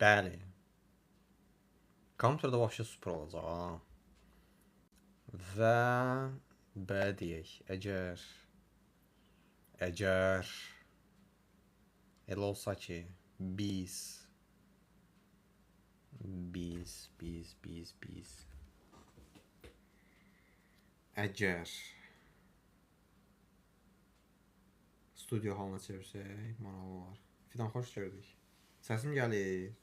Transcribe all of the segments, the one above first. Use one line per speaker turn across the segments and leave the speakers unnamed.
Bəli. Kompüterdə vəbşə super olacaq ha. Və belə deyək, əgər elə olsa ki, biz əgər studiyo halına çevirsək, maraqlı olar. Fidan, xoş gördük. Səsim gəlir.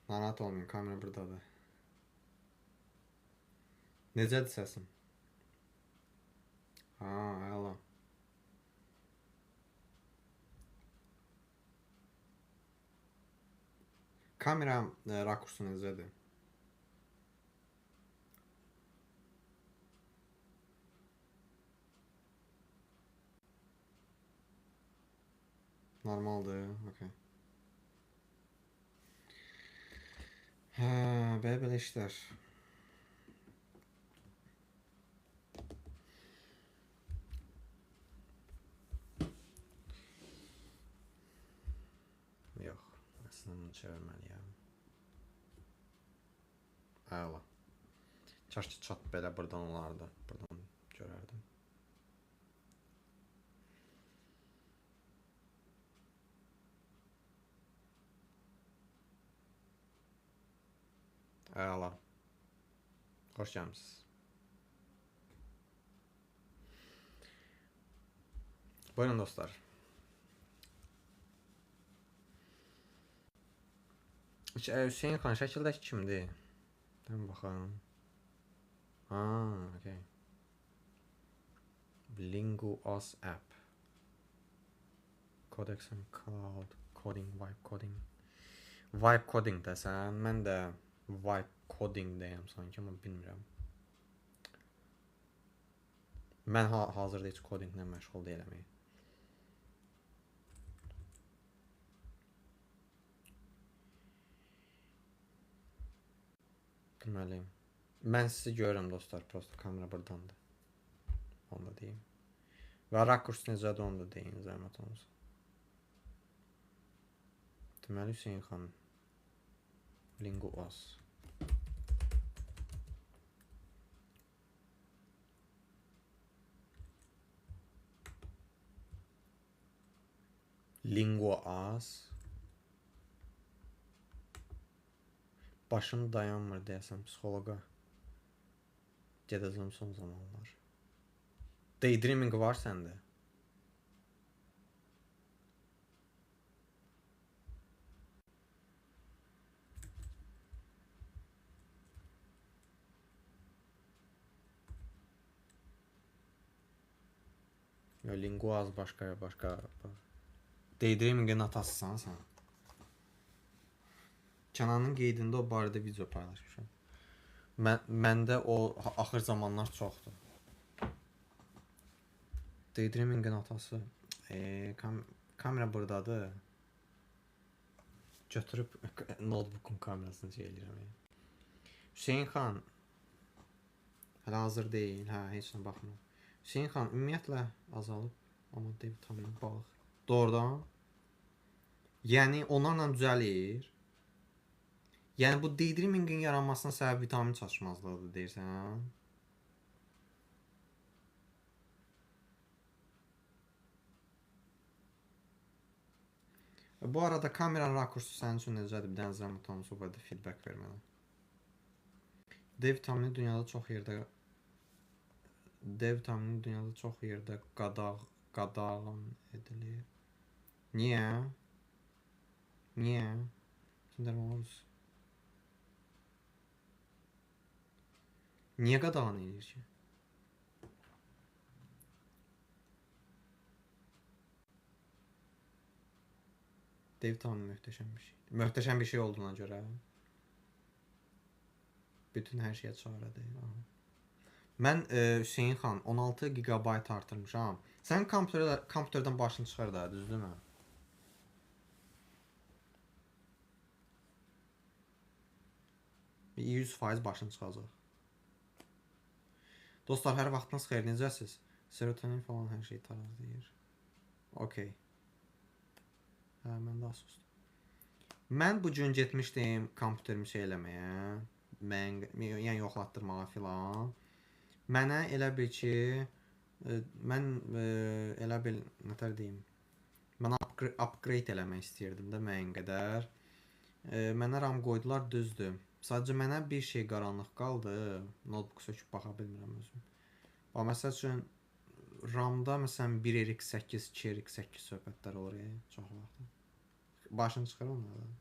Narahat olmayın, kamera buradadır. Necədir səsim? Ha, əla. Kamera rakursu necədir? Normaldır, okey. Hə, belə işlər. Yox, əslində bunu çevirməliyəm. Əla. Kaş ki, chat belə buradan olardı. Buradan görərdim. Əla. Xoş gəlmişsiniz. Buyurun dostlar. Hüseyin xan şəkildəki kimdir? Dən baxalım. Okay. LinguOS app. Codex and Cloud Coding, Vibe Coding. Vibe Coding desən, mən də Vibe Coding deyəm sanki, amma bilmirəm. Mən hazırda heç codinglə məşğul deyiləm. Deməli, mən sizi görürəm dostlar, prosto kamera buradandır. Onu da deyim. Və rakurs necədir, onu da deyin, zəhmət olmasa. Deməli, Hüseyin xan, LinguOS. LinguOS. Başım dayanmır deyəsəm psixoloqa. Gedəcəm son zamanlar. Daydreaming var səndə? LinguOS başqa. Daydreamingin atasısan sən. Kənanın qeydində o barədə video paylaşmışam. Məndə o axır zamanlar çoxdur. Daydreamingin atası. Kamera buradadır. Götürüb notebookun kamerasını eləyirəm. Hüseyin xan hələ hazır deyil. Hə, heç nə baxmıram. Hüseyin xan ümumiyyətlə azalıb, amma D vitamini balıq. Doğrudan. Yəni onlarla düzəlir. Yəni bu daydreamingin yaranmasına səbəb vitamin çatışmazlığıdır deyirsən? Bu arada kameranın rakursu sənin üçün necədir? Bir dənə zəhmət olmasa o barədə feedback ver mənə. D vitamini dünyada çox yerdə qadağan edilir. Niyə? Niyə qadağan edir ki? D vitamini möhtəşəm bir şey. Möhtəşəm bir şey olduğuna görə bütün hər şeyə çarə deyil. Mən Hüseyin xan 16 GB artırmışam. Sən kompüterdən başını çıxar da, düzdürmü? %100% başını çıxacaq. Dostlar, hər vaxtınız xeyir, necəsiz? Serotonin falan hər şey tarazlayır. Okey. Hə, mən də asusdur. Mən bu gün getmişdim kompüterimi şey eləməyə. Yəni yoxlatdırmağa filan. Mənə elə bil ki, mən elə bil nətər deyim. Mən upgrade eləmək istəyirdim də müəyyən qədər. Mənə RAM qoydular, düzdür. Sadəcə mənə bir şey qaranlıq qaldı. Notebook söküb baxa bilmirəm özüm. Amma məsəl üçün RAM-da məsələn 1RX8, 2RX8 söhbətlər olur ya, çox vaxt. Başını çıxır onlardan.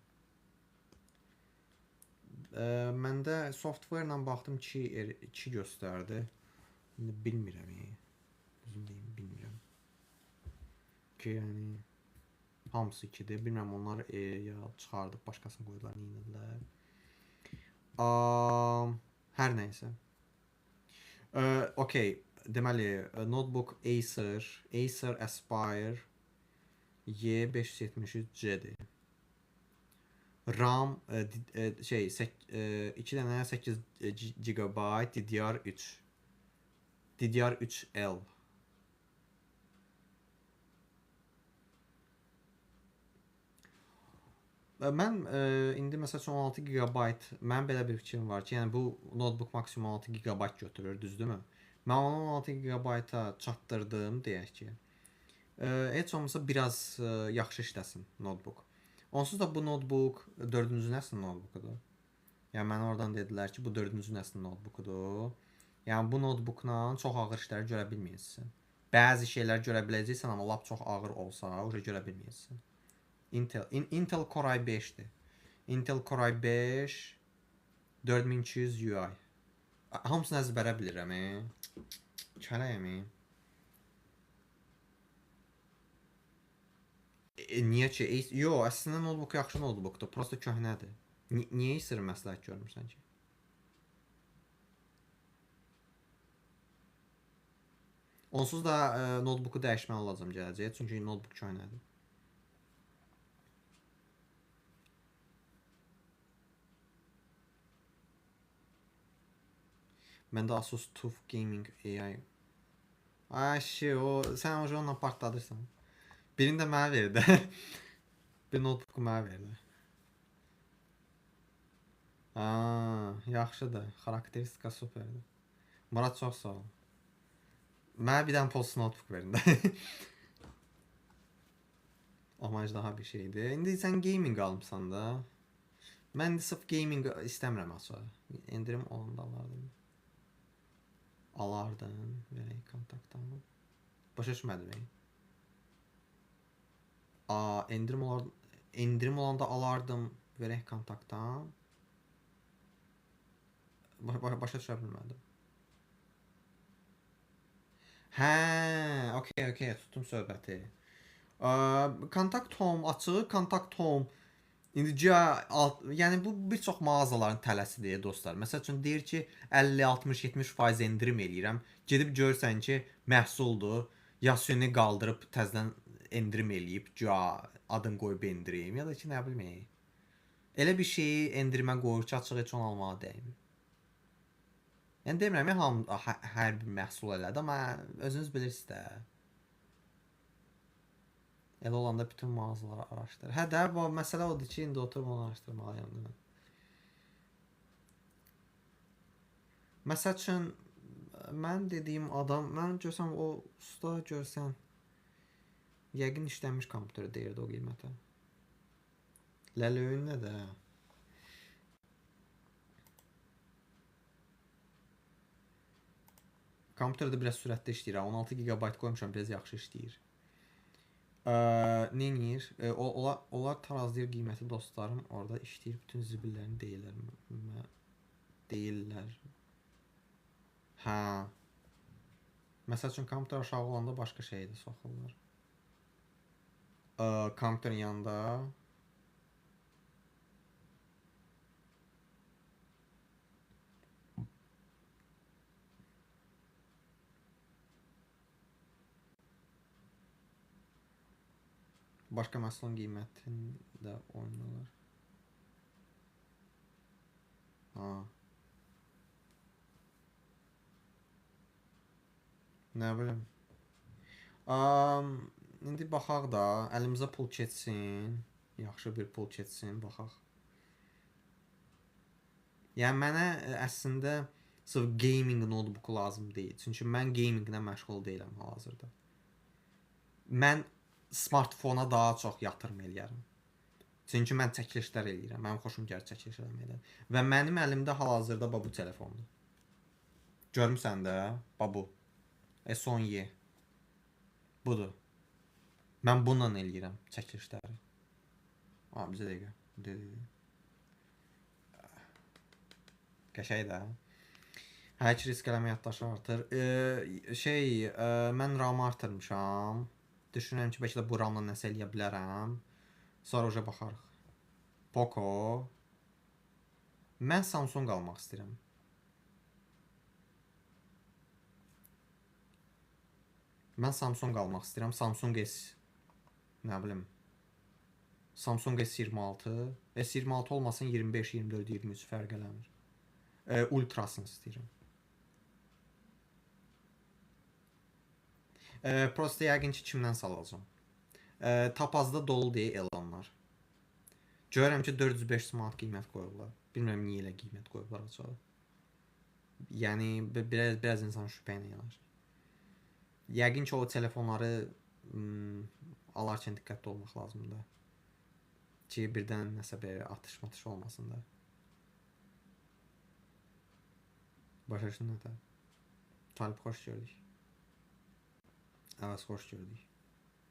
Məndə software ilə baxdım 2 göstərdi. İndi bilmirəm. Düzün deyim, bilmirəm. Ki yəni hamısı 2-dir. Bilmirəm onlar ya çıxardıb başqasını qoydular, neynədilər. Hər nəysə. Okay, deməli notebook Acer Aspire Y573C'dir. RAM 2 dənə 8 GB DDR3 DDR3L. Mən indi məsəl üçün 16 GB, mənim belə bir fikrim var ki, yəni bu notebook maksimum 16 GB götürür, düzdürmü? Mən onu 16 GB-a çatdırdım deyək ki. Heç olmasa biraz yaxşı işləsin notebook. Onsuz da bu notebook 4-cü nəsil notebookudur. Yəni mənə oradan dedilər ki, bu 4-cü nəsil notebookudur. Yəni bu notebookla çox ağır işləri görə bilməyəcəksən. Bəzi şeylər görə biləcəksən, amma lap çox ağır olsa, o görə bilməyəcəksən. Intel Core i5-dir. Intel Core i5 4200 UI. Hamısını əzbərə bilirəm. Kələyəm. Niyə ki? Yo, əslində notebook yaxşı notebookdur. Prosta köhnədir. Niyə Acer məsləhət görmürsən ki? Onsuz da notebooku dəyişməli olacağam gələcək. Çünki notebook köhnədir. Məndə Asus TUF Gaming AI. Ay o sən onunla partladırsan. Birini də mənə ver də. Bir notebooku mənə ver də. Yaxşıdır. Xarakteristika superdir. Murad çox sağ ol. Mənə bir dənə post notebook verin də. Amacı daha bir şeydir. İndi sən gaming almısan da. Mən sırf gaming istəmirəm açıq. İndirim olanda alardım. Alardım. Verək kontaktdan. Başa düşmədim. İndirim olanda alardım. Verək kontaktdan. Başa düşə bilmədim. Okey, tutdum söhbəti. Kontakt Home açıq, Kontakt Home. İndi yəni bu bir çox mağazaların tələsidir dostlar. Məsəl üçün deyir ki, 50, 60, 70% endirim eləyirəm. Gedib görsən ki, məhsuldur. Yasuni qaldırıb təzədən endirim eləyib, adın qoyub endirim ya da ki, nə bilim. Elə bir şeyi endirimə qoyur ki, açıq heç onu almağa dəymir. Yəni demirəm hər bir məhsul elədi, amma özünüz bilirsiniz də. Elə olanda bütün mağazaları araşdır. Hə də bu məsələ odur ki, indi oturub onu araşdırmalıyam da. Məsəl üçün mən dediyim adam, mən görsəm o usta görsən yəqin işləmiş kompüterə deyirdi o qiymətə. Ləlöyün nə də? Kompüterdə biraz sürətli işləyir. 16 GB qoymuşam, biraz yaxşı işləyir. Neyir? Onlar tarazlayır qiyməti dostlarım. Orada işləyir, bütün zibillərini deyirlər. Hə. Məsəl üçün kompüter aşağı olanda başqa şeydə soxulur. Kompüterin yanında başqa məhsulun qiymətində oynayırlar. Nə bilim. İndi baxaq da, əlimizə pul keçsin. Yaxşı bir pul keçsin, baxaq. Yəni mənə əslində sırf gaming notebook lazım deyil. Çünki mən gaminglə məşğul deyiləm hal-hazırda. Mən smartfona daha çox yatırım eləyərəm. Çünki mən çəkilişlər eləyirəm. Mənim xoşum gəlir çəkiliş eləməkdən. Və mənim əlimdə hal-hazırda bu telefondur. Görmüsən də? Bu. S10y. Budur. Mən bununla eləyirəm çəkilişləri. Bizə dəqiqə. Qəşəng də. Hər ki risk eləmə yaddaşı artır. Mən RAM artırmışam. Düşünürəm ki, bəlkə də bu RAM-la nəsə eləyə bilərəm. Sonra oja baxarıq. Poco. Mən Samsung almaq istəyirəm. Samsung S. Nə bilim. Samsung S26. S26 olmasın 25, 24, 23 fərq eləmir. Ultrasını istəyirəm. Prosta yəqin ki, kimdən salacam. Tapazda dolu deyə elanlar. Görürəm ki, 405 manat qiymət qoyublar. Bilmirəm niyə elə qiymət qoyublar açığı. Yəni, biraz insan şübhə ilə yanaşır. Yəqin ki, o telefonları alarkən diqqətli olmaq lazımdır. Ki, birdən nəsə bir atış olmasın da. Başa düşdün nə də? Talib, xoş gördük. Evet, xoş gördük.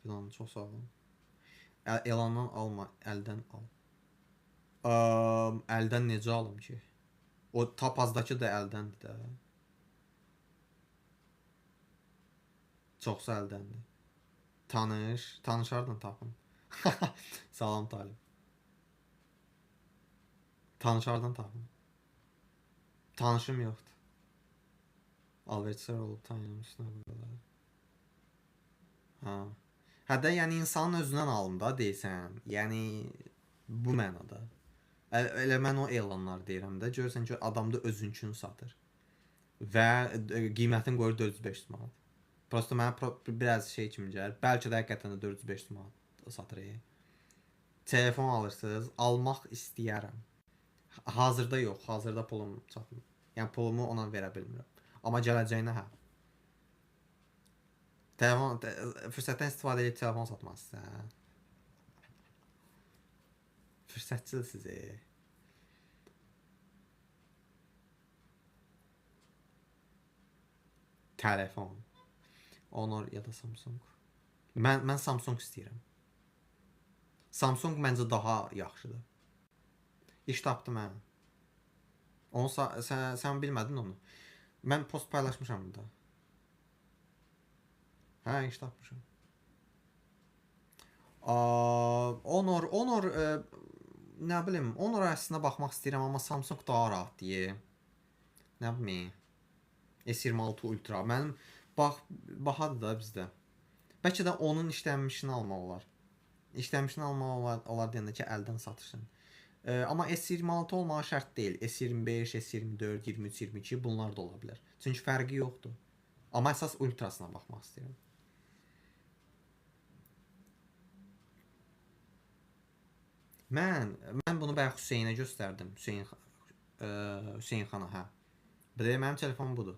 Filan, çox sağ olun. Elandan alma, əldən al. Əldən necə alım ki? O tapazdakı da əldəndir də. Çoxsa əldəndir. Tanışlardan tapın. Salam Talib. Tanışlardan tapın. Tanışım yoxdur. Alverçilər olub tanımışsın burada. Hədə yəni insanın özündən alım da deysən. Yəni bu mənada. Elə mən o elanlar deyirəm də. Görürsən ki, adam da özünkünü satır. Və qiymətini qoyur 405 manat. Prosta mənə biraz kimi gəlir. Bəlkə də həqiqətən də 405 manat satır. Telefon alırsınız, almaq istəyərəm. Hazırda yox, hazırda pulum çatmır. Yəni pulumu ona verə bilmirəm. Amma gələcəyinə hə. Fürsətdən istifadə edib telefon satmaq istəyirəm. Fürsətçil sizi. Telefon. Honor ya da Samsung. Mən Samsung istəyirəm. Samsung məncə daha yaxşıdır. İş tapdım mən. Onu sən bilmədin onu. Mən post paylaşmışam burada. Hə, iş tapmışam. Honor nə bilim, Honor əslində baxmaq istəyirəm, amma Samsung daha rahat deyə. Nə bilim. S26 Ultra. Mənim bahadır da bizdə. Bəlkə də onun işlənmişini almaq olar. İşlənmişini almaq olar deyəndə ki, əldən satışın. Amma S26 olmağı şərt deyil. S25, S24, 23, 22 bunlar da ola bilər. Çünki fərqi yoxdur. Amma əsas ultrasına baxmaq istəyirəm. Mən bunu bayaq Hüseynə göstərdim. Hüseyn xana, hə. Mənim telefonum budur.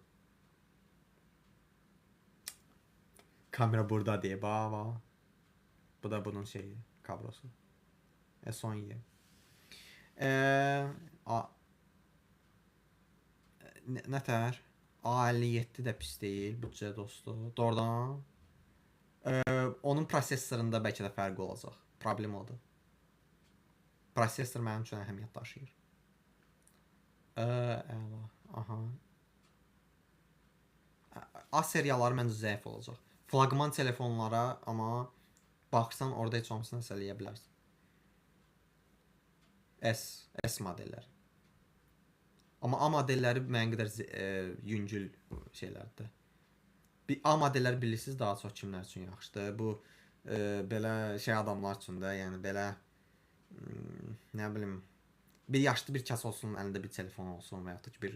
Kamera burada deyə, bax. Bu da bunun şeyi, kablosu. S10y. Nətər? A57 də pis deyil, büdcə dostu. Doğrudan. Onun prosesorunda bəlkə də fərqi olacaq. Problem odur. Prosesor mənim üçün əhəmiyyət daşıyır. Əla. Aha. A seriyaları məncə zəif olacaq. Flaqman telefonlara amma baxsan orada heç olmasını eləyə bilərsən. S modelləri. Amma A modelləri mənə qədər yüngül şeylərdir. A modelləri bilirsiniz daha çox kimlər üçün yaxşıdır. Bu belə şey adamlar üçün də, yəni belə nə bilim bir yaşlı bir kəs olsun, əlində bir telefon olsun və yaxud da ki bir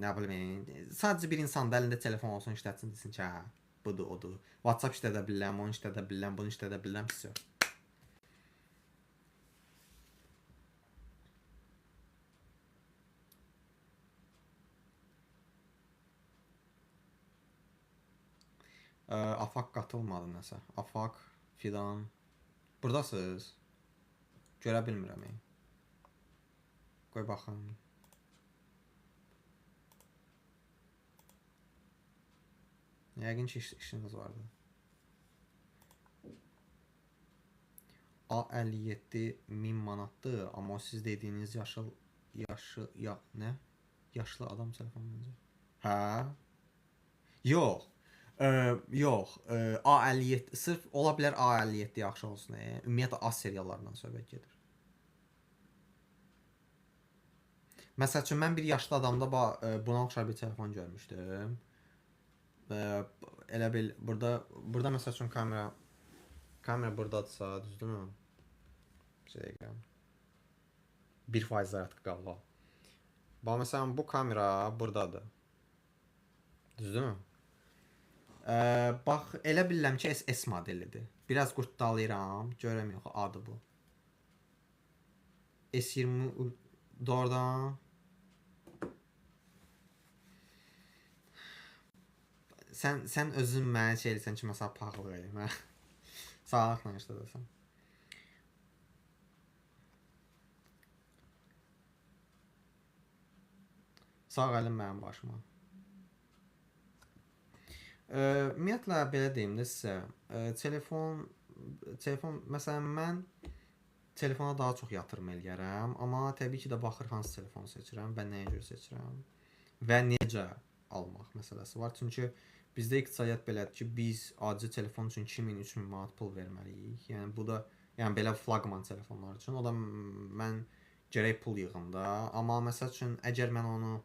nə bilim sadəcə bir insan da əlində telefon olsun, işlətsin, desin ki, hə, budur, odur. WhatsApp işlədə bilirəm, onu işlədə bilirəm, bunu işlədə bilirəm, pis yox. Afaq qatılmadı nəsə. Afaq, Fidan. Buradasınız? Görə bilmirəm. Qoy baxım. Yəqin ki işiniz vardı. A57 1000 manatdır, amma o siz dediyiniz nə? Yaşlı adam telefonu məncə. Hə? Yox. Yox. A57 sırf ola bilər A57 yaxşı olsun. Ümumiyyətlə A seriallarından söhbət gedir. Məsəl üçün mən bir yaşlı adamda buna oxşar bir telefon görmüşdüm. Elə bil burada məsəl üçün kamera buradadırsa, düzdürmü? Bir dəqiqə. 1% zaradkı qaldı. Bax məsələn bu kamera burdadır. Düzdürmü? Bax elə bilirəm ki SS modelidir. Biraz qurtdalayıram, görürəm yox adı bu. S20 doğrudan sən özün mənə şey eləyirsən ki, məsəl paxıllıq eləyim, hə? Sağlıqla işlədəsən. Sağ əlim mənim başıma. Ümumiyyətlə belə deyim də sizə, telefon məsələn mən telefona daha çox yatırım eləyərəm, amma təbii ki də baxır hansı telefonu seçirəm və nəyə görə seçirəm və necə almaq məsələsi var. Çünki bizdə iqtisadiyyat belədir ki, biz adi telefon üçün 2000-3000 manat pul verməliyik. Yəni bu da belə flaqman telefonlar üçün. O da mən gərək pul yığım da. Amma məsəl üçün əgər mən onu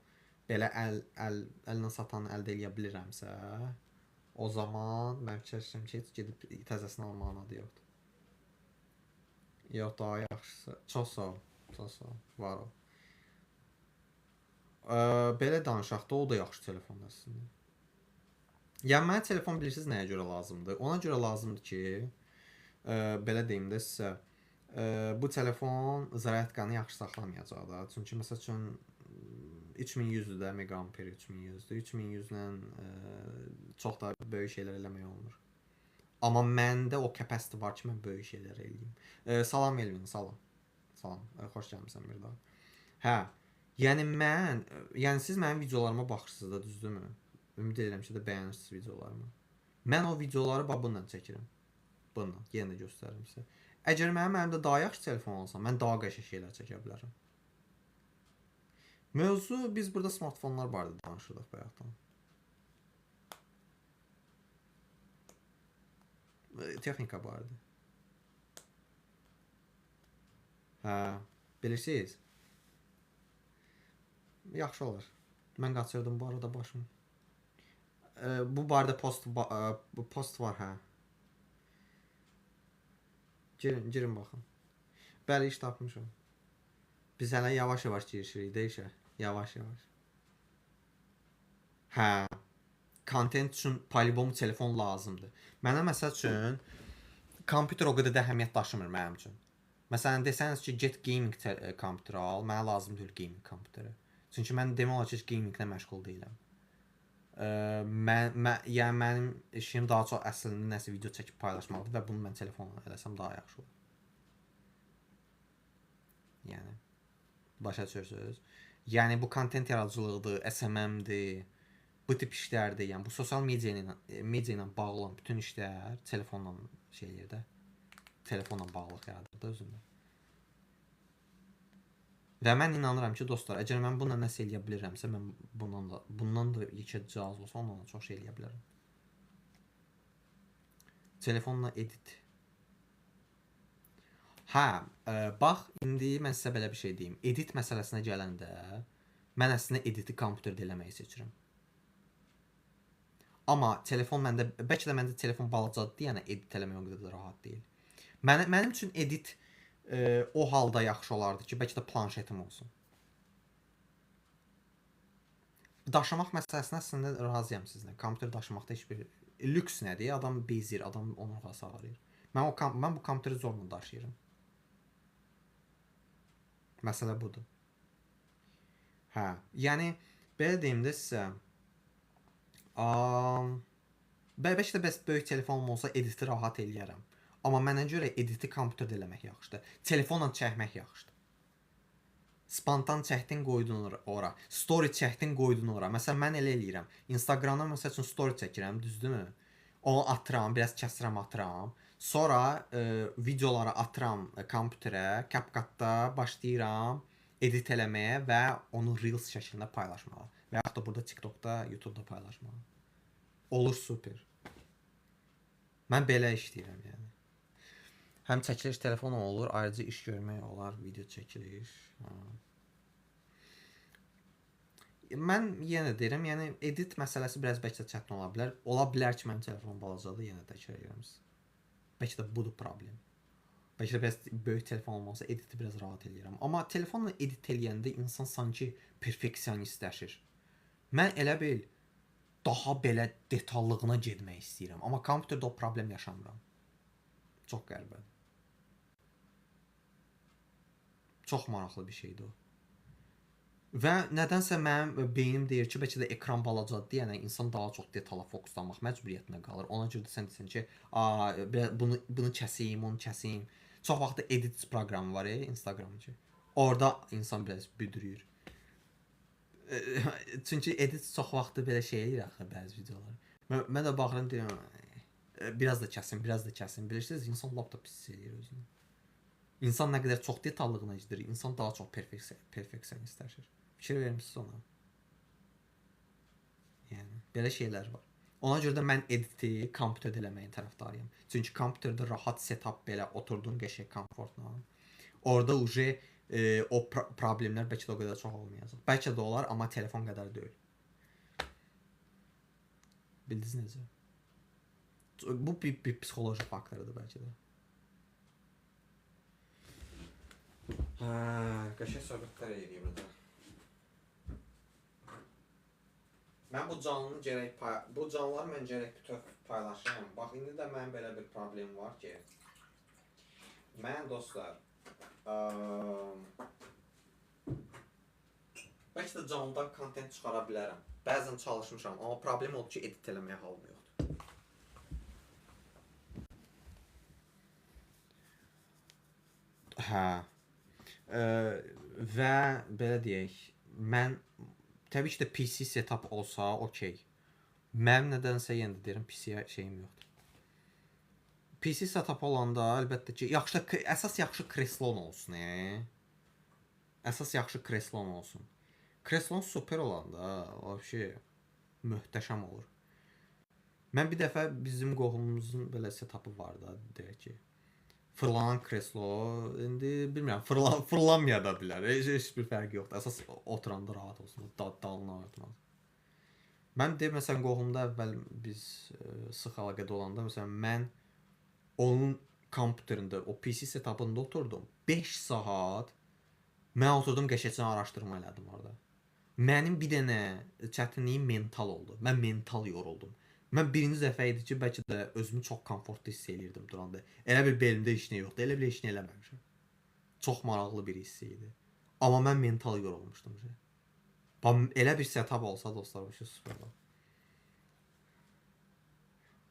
belə əllə satan əldə eləyə bilirəmsə, o zaman mən fikirləşirəm ki, heç gedib təzəsini almağın adı yoxdur. Yox, daha yaxşısı. Çox sağ ol. Çox sağ ol. Var ol. Belə danışaq da, o da yaxşı telefondur əslində. Yəni mənə telefon bilirsiniz nəyə görə lazımdır? Ona görə lazımdır ki, belə deyim də sizə, bu telefon zaryadkanı yaxşı saxlamayacaq da. Çünki məsəl üçün 3100-dür də meqaamper 3100-dür. 3100-lə çox da böyük şeylər eləmək olmur. Amma məndə o capacity var ki, mən böyük şeylər eləyim. Salam Elvin, salam. Salam. Xoş gəlmisən bir daha. Hə. Yəni siz mənim videolarıma baxırsınız da, düzdürmü? Ümid edirəm ki də bəyənirsiniz videolarımı. Mən o videoları bax bununla çəkirəm. Bununla. Yenə də göstərirəm sizə. Əgər mənim əlimdə daha yaxşı telefon olsa, mən daha qəşəng şeylər çəkə bilərəm. Mövzu biz burada smartfonlar barədə danışırdıq bayaqdan. Texnika barədə. Hə, bilirsiniz? Yaxşı olur. Mən qaçırdım bu arada başımı. Bu barədə post var, hə. Girin baxın. Bəli, iş tapmışam. Biz hələ yavaş-yavaş girişirik də işə. Yavaş-yavaş. Hə. Content üçün polibom telefon lazımdır. Mənə məsəl üçün kompüter o qədər də əhəmiyyət daşımır mənim üçün. Məsələn desəniz ki, get gaming kompüteri al, mənə lazım deyil gaming kompüteri. Çünki mən demək olar ki, heç gaminglə məşğul deyiləm. Yəni mənim işim daha çox əslində nəsə video çəkib paylaşmaqdır və bunu mən telefonla eləsəm daha yaxşı olur. Yəni başa düşürsünüz? Yəni bu kontent yaradıcılığıdır, SMM-dir, bu tip işlərdir. Yəni bu sosial media ilə bağlı olan bütün işlər telefonla şey eləyir də. Telefonla bağlılıq yaradır da özündə. Və mən inanıram ki, dostlar, əgər mən bununla nəsə eləyə bilirəmsə, mən bundan da yekə cihaz olsa, onunla çox şey eləyə bilərəm. Telefonla edit. Hə, bax, indi mən sizə belə bir şey deyim. Edit məsələsinə gələndə, mən əslində editi kompüterdə eləməyi seçirəm. Amma telefon məndə, bəlkə də məndə telefon balacadır, yəni edit eləmək o qədər də rahat deyil. Mənim üçün edit o halda yaxşı olardı ki, bəlkə də planşetim olsun. Daşımaq məsələsində əslində razıyam sizinlə. Kompüter daşımaqda heç bir lüks nədir? Adam bezir, adam onu hasarlayır. Mən bu kompüteri zorla daşıyıram. Məsələ budur. Hə, yəni belə deyim də sizə. Bəlkə də bəs böyük telefonum olsa editi rahat eləyərəm. Amma mənə görə editi kompüterdə eləmək yaxşıdır. Telefonla çəkmək yaxşıdır. Spontan çəkdin qoydun ora. Story çəkdin qoydun ora. Məsələn mən elə eləyirəm. Instagramda məsəl üçün story çəkirəm, düzdürmü? Onu atıram, biraz kəsirəm, atıram. Sonra videoları atıram kompüterə, CapCut-da başlayıram edit eləməyə və onu Reels şəklində paylaşmağa. Və yaxud da burada TikTokda, YouTube'da paylaşmağa. Olur super. Mən belə işləyirəm yəni. Həm çəkiliş telefonu olur, ayrıca iş görmək olar, video çəkilir. Mən yenə deyirəm, yəni edit məsələsi biraz bəlkə çətin ola bilər. Ola bilər ki, mənim telefonum balacadır, yenə təkrar edirəm. Bəlkə də budur problem. Bəlkə də biraz böyük telefon olmasa editi biraz rahat eləyirəm. Amma telefonla edit eləyəndə insan sanki perfeksionistləşir. Mən elə bil daha belə detallığına getmək istəyirəm. Amma kompüterdə o problem yaşamıram. Çox qəribədir. Çox maraqlı bir şeydir o. Və nədənsə mənim beynim deyir ki, bəlkə də ekran balacadır, yəni insan daha çox detala fokuslanmaq məcburiyyətinə qalır. Ona görə də sən desən ki, bunu kəsim, onu kəsim. Çox vaxt edit proqramı var Instagramda. Orada insan biraz büdürür. Çünki edit çox vaxt belə şey eləyir axı bəzi videolar. Mən də baxıram deyirəm, biraz da kəsim, biraz da kəsim. Bilirsiniz, insan lap da pis eləyir özünü. İnsan nə qədər çox detallığına gedir, insan daha çox perfeksionistləşir. Fikir vermisiniz ona? Yəni, belə şeylər var. Ona görə də mən editi kompüterdə eləməyin tərəfdarıyam. Çünki kompüterdə rahat setup belə oturdun qəşəng komfortla. Orada uje o problemlər bəlkə də o qədər çox olmayacaq. Bəlkə də olar, amma telefon qədər deyil. Bildiniz necə? Bu bir psixoloji faktordur bəlkə də. Qəşəng söhbətlər eləyir burada. Mən bu canlıları mən gərək bütöv paylaşıram. Bax, indi də mənim belə bir problem var ki, mən dostlar, bəlkə də canlıdan kontent çıxara bilərəm. Bəzən çalışmışam, amma problem oldu ki, edit eləməyə halım yoxdur. Və belə deyək, mən təbii ki də PC setup olsa okey. Mənim nədənsə yenə də deyirəm PC-yə şeyim yoxdur. PC setup olanda əlbəttə ki, əsas yaxşı kreslon olsun. Əsas yaxşı kreslon olsun. Kreslon super olanda vəbşi möhtəşəm olur. Mən bir dəfə bizim qohumumuzun belə setup'ı var da, deyək ki. Fırlanan kreslo, indi bilmirəm, fırlanmaya da bilər. Heç bir fərqi yoxdur. Əsas oturanda rahat olsun, dalına oturmaz. Mən deyim, məsələn, qohumda əvvəl biz sıx əlaqədə olanda, məsələn, mən onun kompüterində, o PC setup'ında oturdum. 5 saat mən oturdum, qəşəngcə araşdırma elədim orada. Mənim bir dənə çətinliyim mental oldu. Mən mental yoruldum. Mən birinci dəfə idi ki, bəlkə də özümü çox komfortlu hiss eləyirdim duranda. Elə bir belimdə heç nə yoxdur, elə bir heç nə eləməmişəm. Çox maraqlı bir hiss idi. Amma mən mental yorulmuşdum. Elə bir setup olsa dostlar, bu şey super olar.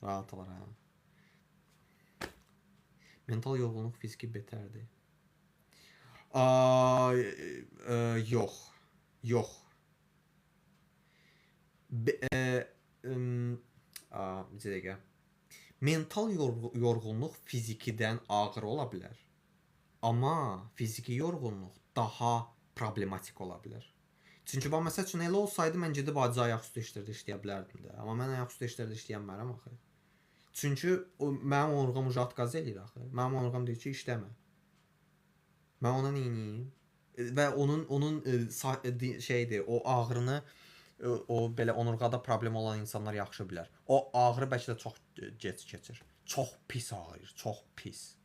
Rahat olar, hə. Mental yorğunluq fiziki betərdir. Yox. Yox. Necə dəqiqə. Mental yorğunluq fizikidən ağır ola bilər. Amma fiziki yorğunluq daha problematik ola bilər. Çünki bax, məsəl üçün, elə olsaydı mən gedib acı ayaqüstü işlərdə işləyə bilərdim də. Amma mən ayaqüstü işlərdə işləyənmərəm axı. Çünki mənim onurğam ucu atqaz eləyir axı. Mənim onurğam deyir ki, işləmə. Mən ona neyniyim? Və onun şeydir, o ağrını, o belə onurğada problem olan insanlar yaxşı bilər. O ağrı bəlkə də çox gec keçir. Çox pis ağrıyır, çox pis.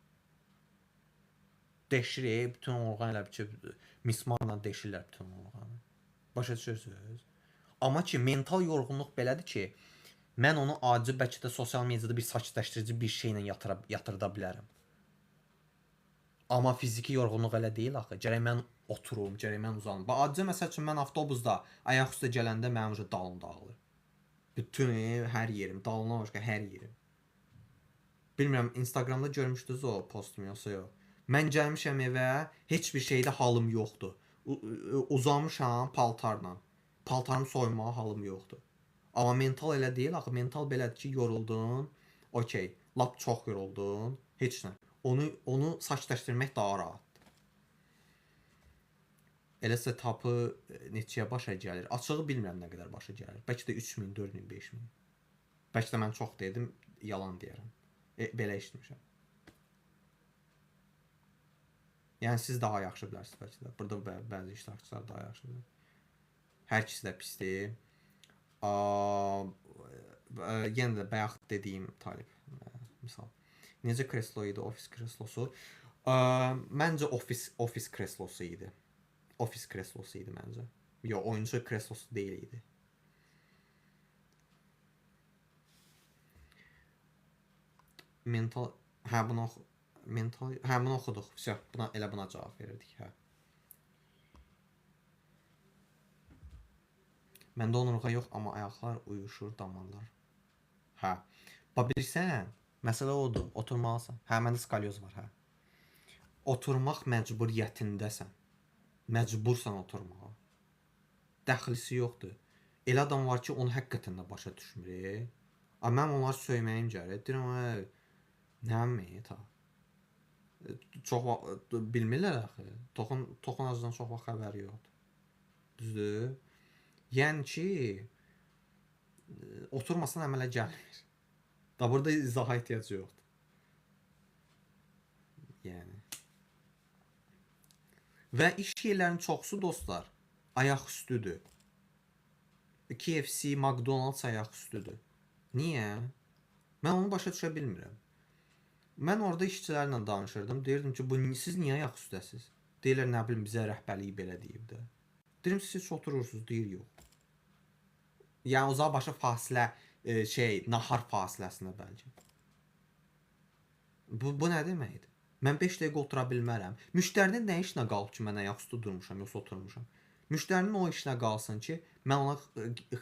Deşir, bütün onurğan elə bir ki, mismarla deşirlər bütün onurğanı. Başa düşürsünüz? Amma ki, mental yorğunluq belədir ki, mən onu acı bəlkə də sosial mediada bir sakitləşdirici bir şeylə yatırda bilərəm. Amma fiziki yorğunluq elə deyil axı. Gərək mən oturum, gərək mən uzanım. Bax, acı məsəl üçün mən avtobusda ayaqüstə gələndə mənim dalım dağılır. Bütün hər yerim, dalına başqa hər yerim. Bilmirəm, Instagramda görmüşdünüz o postumu yoxsa yox. Mən gəlmişəm evə, heç bir şeydə halım yoxdur. Uzanmışam paltarla. Paltarımı soyunmağa halım yoxdur. Amma mental elə deyil, axı mental belədir ki, yoruldun. Okey, lap çox yoruldun. Heç nə. Onu saçlaşdırmaq daha rahat. Elə setupı neçəyə başa gəlir? Açığı bilmirəm nə qədər başa gəlir. Bəlkə də 3000, 4000, 5000. Bəlkə də mən çox dedim, yalan deyirəm. Belə eşitmişəm. Yəni siz daha yaxşı bilərsiniz bəlkə də. Burada bəzi iştirakçılar daha yaxşı bilər. Hər ikisi də pisdir. Yenə də bayaq dediyim Talib misal. Necə kreslo idi, ofis kreslosu? Məncə ofis kreslosu idi. Ofis kreslosu idi məncə. Yox, oyuncu kreslosu deyil idi. Mental, bunu oxuduq. Vəsə, buna cavab verirdik, hə. Məndə onurğa yox, amma ayaqlar uyuşur, damarlar. Hə. Bilirsən, məsələ odur, oturmalısan. Hə, məndə skalyoz var, hə. Oturmaq məcburiyyətindəsən. Məcbursan oturmağa. Dəxlisi yoxdur. Elə adam var ki, onu həqiqətən də başa düşmür. Mən onları söyməyim gəlir. Deyirəm, nəmi ta? Çox bilmirlər axı. Toxun azdan çox vaxt xəbəri yoxdur. Düzdür? Yəni ki, oturmasan əmələ gəlmir. Da burada izaha ehtiyac yoxdur. Yəni. Və iş yerlərinin çoxsu dostlar ayaq üstüdür. KFC, McDonald's ayaq üstüdür. Niyə? Mən onu başa düşə bilmirəm. Mən orada işçilərlə danışırdım. Deyirdim ki, siz niyə ayaq üstəsiz? Deyirlər, nə bilim, bizə rəhbərliyi belə deyib də. Deyirəm, siz oturursunuz, deyir, yox. Yəni, o zaman başa fasilə, nahar fasiləsinə bəlkə. Bu nə deməkdir? Mən 5 dəqiqə otura bilmərəm. Müştərinin nə işinə qalıb ki, mən ayaq üstü durmuşam, yoxsa oturmuşam? Müştərinin o işinə qalsın ki, mən ona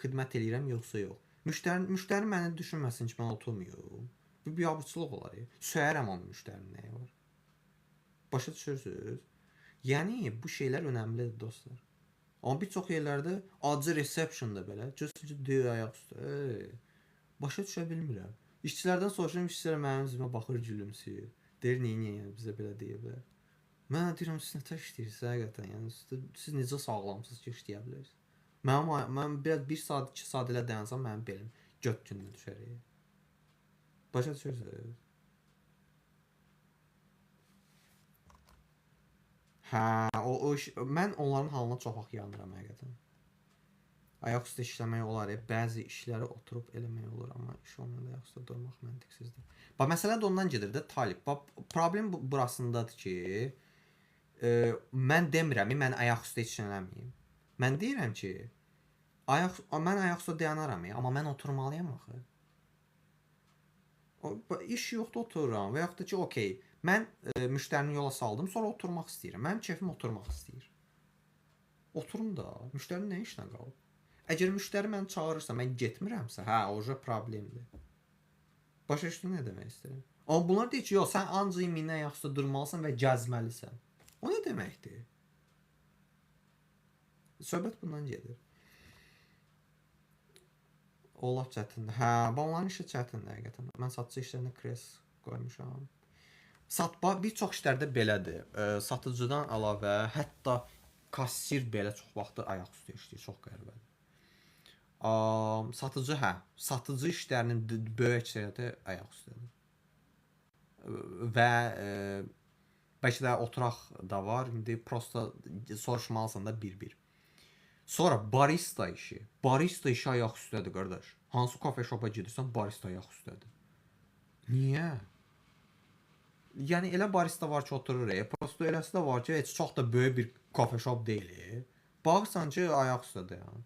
xidmət eləyirəm, yoxsa yox. Müştəri məni düşünməsin ki, mən oturmuyorum. Bu biabırçılıq olar. Söyərəm onun müştərinin nəyi var. Başa düşürsünüz? Yəni, bu şeylər önəmlidir, dostlar. Amma bir çox yerlərdə acı receptionda belə, göstərici deyir ayaq üstü. Başa düşə bilmirəm. İşçilərdən soruşuram, işçilər mənim üzümə baxır, gülümsüyür. Deyir, niyə bizə belə deyiblər. Mən deyirəm, siz nətər işləyirsiniz, həqiqətən, yəni, siz necə sağlamsınız ki, işləyə bilirsiniz. Mən biraz 1 saat, 2 saat elə dayansam, mənim belim göt gününə düşərik. Başa düşürsünüz? Hə, mən onların halına çox vaxt yanıram, həqiqətən. Ayaq üstə işləmək olar, bəzi işləri oturub eləmək olur, amma iş olmayanda ayaq üstə durmaq məntiqsizdir. Məsələ də ondan gedir də, Talib. Problem burasındadır ki, mən demirəm, mən ayaq üstə heç eləməyim. Mən deyirəm ki, mən ayaq üstə dayanaram, amma mən oturmalıyam axı. İş yoxdur, otururam. Və yaxud da ki, okey, mən müştərini yola saldım, sonra oturmaq istəyirəm. Mənim keyfim oturmaq istəyir. Oturum da, müştərinin nə işinə qalıb? Əgər müştəri məni çağırırsa, mən getmirəmsə, hə, oca problemdir. Başa düşdün nə demək istəyirəm? Amma bunlar deyir ki, yox, sən ancaq iminə ayaq üstə durmalısan və gəzməlisən. O nə deməkdir? Söhbət bundan gedir. O lap çətindir. Hə, onların işi çətindir həqiqətən. Mən satıcı işlərinə kres qoymuşam. Bir çox işlərdə belədir. Satıcıdan əlavə, hətta kassir belə çox vaxt ayaq üstə işləyir. Çox qəribədir. Satıcı işlərinin böyük əksəriyyəti ayaq üstədir. Və bəlkə də oturaq da var. İndi prosta soruşmalısan da bir-bir. Sonra barista işi. Barista işi ayaq üstədir, qardaş. Hansı kafe şopa gedirsən, barista ayaq üstədir. Niyə? Yəni elə barista var ki, oturur. Prosta eləsi də var ki, heç çox da böyük bir kafe şop deyil. Baxırsan ki, ayaq üstədir yəni.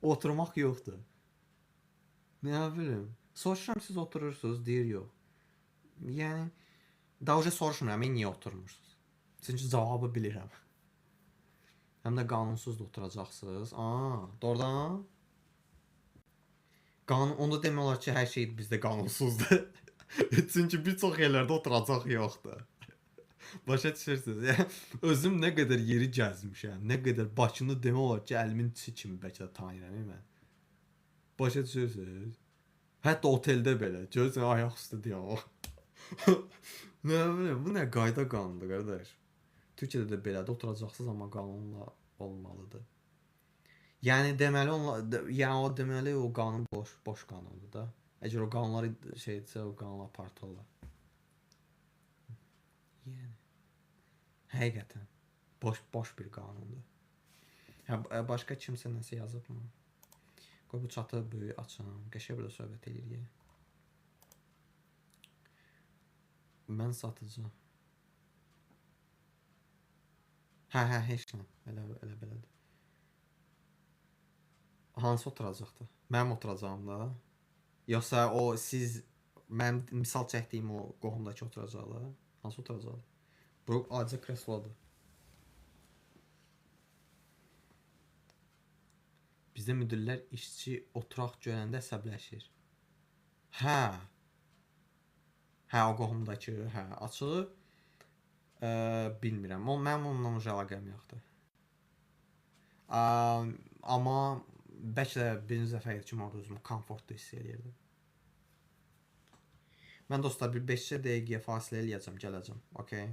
Oturmaq yoxdur. Nə bilim. Soruşuram, siz oturursunuz, deyir yox. Yəni, daha önce soruşmuram, niyə oturmursunuz? Çünki cavabı bilirəm. Həm də qanunsuz da oturacaqsınız. Doğrudan. Qanun onda demək olar ki, hər şey bizdə qanunsuzdur. Çünki bir çox yerlərdə oturacaq yoxdur. Başa düşürsüz? Yəni özüm nə qədər yeri gəzmişəm, nə qədər Bakını demək olar ki, əlimin içi kimi bəlkə də tanıyıram mən. Başa düşürsüz? Hətta oteldə belə görürsən ayaq üstə dayanır. Nə bilim, bu nə qayda qanundur qardaş. Türkiyədə də belədir, oturacaqsınız amma qanunla olmalıdır. Yəni deməli yəni o deməli o qanun boş qanundur da. Əgər o qanunları şeydirsə, o qanunla partlayırlar. Yəni həqiqətən boş bir qanundur. Hə başqa kimsə nəsə yazıbmı? Qoy bu çatı böyük açam, qəşəng bir söhbət eləyək. Mən satıcı. Hə, heç nə. Elə belədir. Hansı oturacaqdı? Mənim oturacağım da. Yoxsa o siz mənim misal çəkdiyim o qohumdakı oturacaqlar? Hansı oturacaqlar? Bu adi kreslodur. Bizdə müdirlər işçi oturaq görəndə əsəbləşir. Hə. Hə, o qohumdakı, hə, açığı bilmirəm. Mənim onunla əlaqəm yoxdur. Amma bəlkə də birinci dəfə idi ki, orada özümü komfortlu hiss edirdim. Mən dostlar bir 5 dəqiqəyə fasilə eləyəcəm, gələcəm. Okay?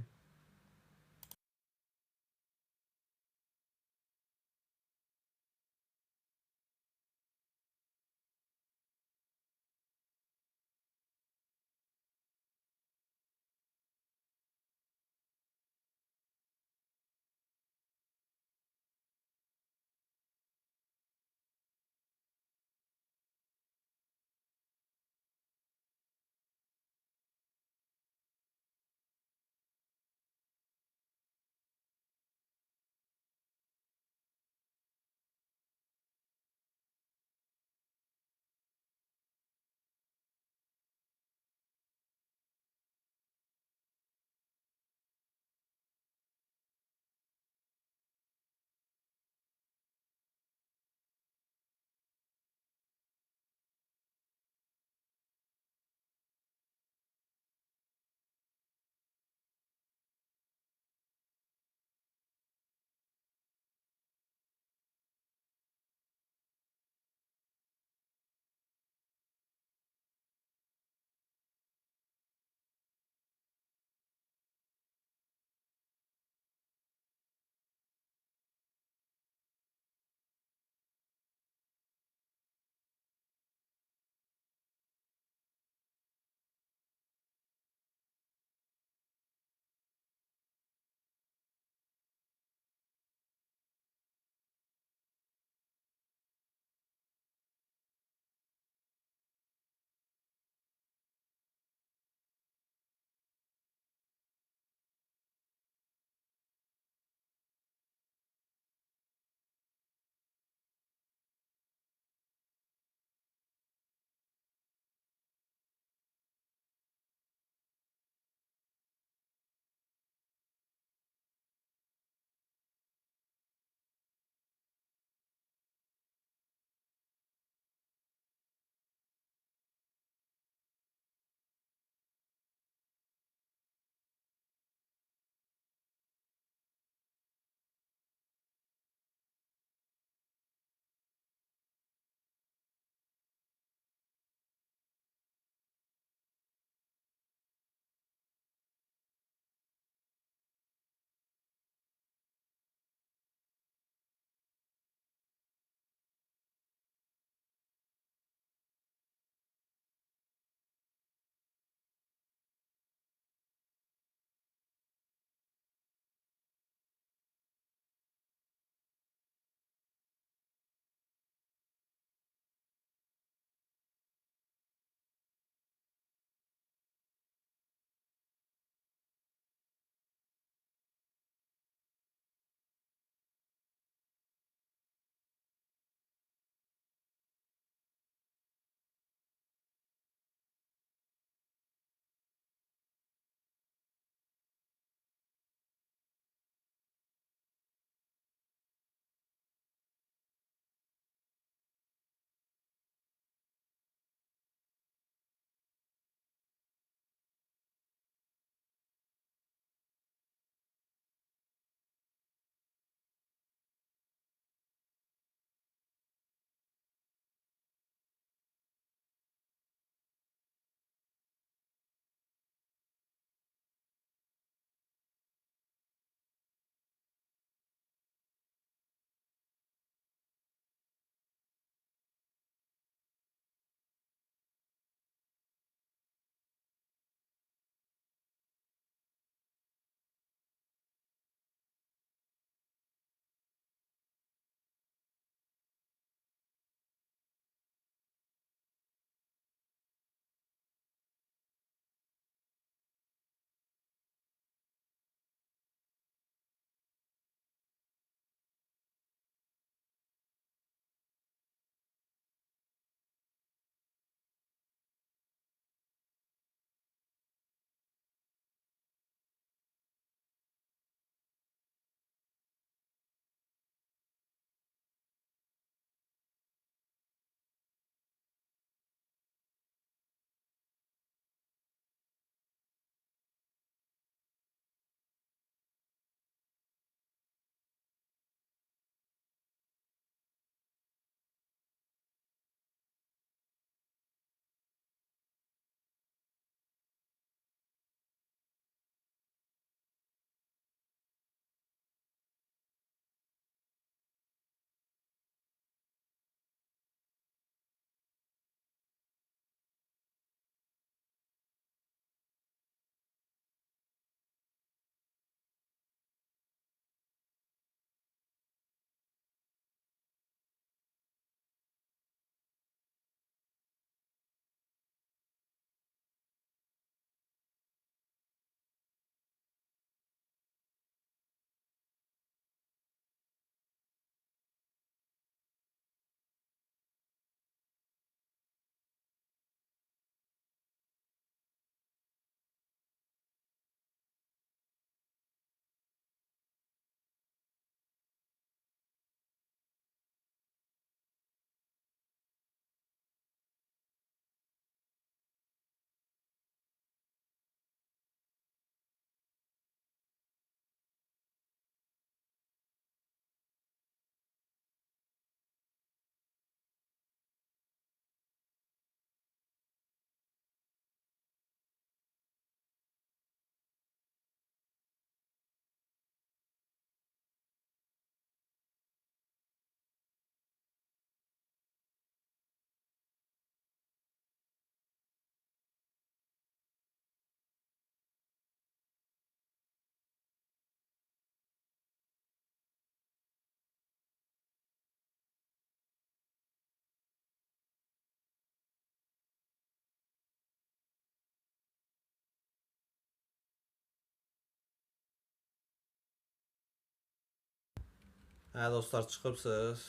Hə dostlar, çıxıbsınız.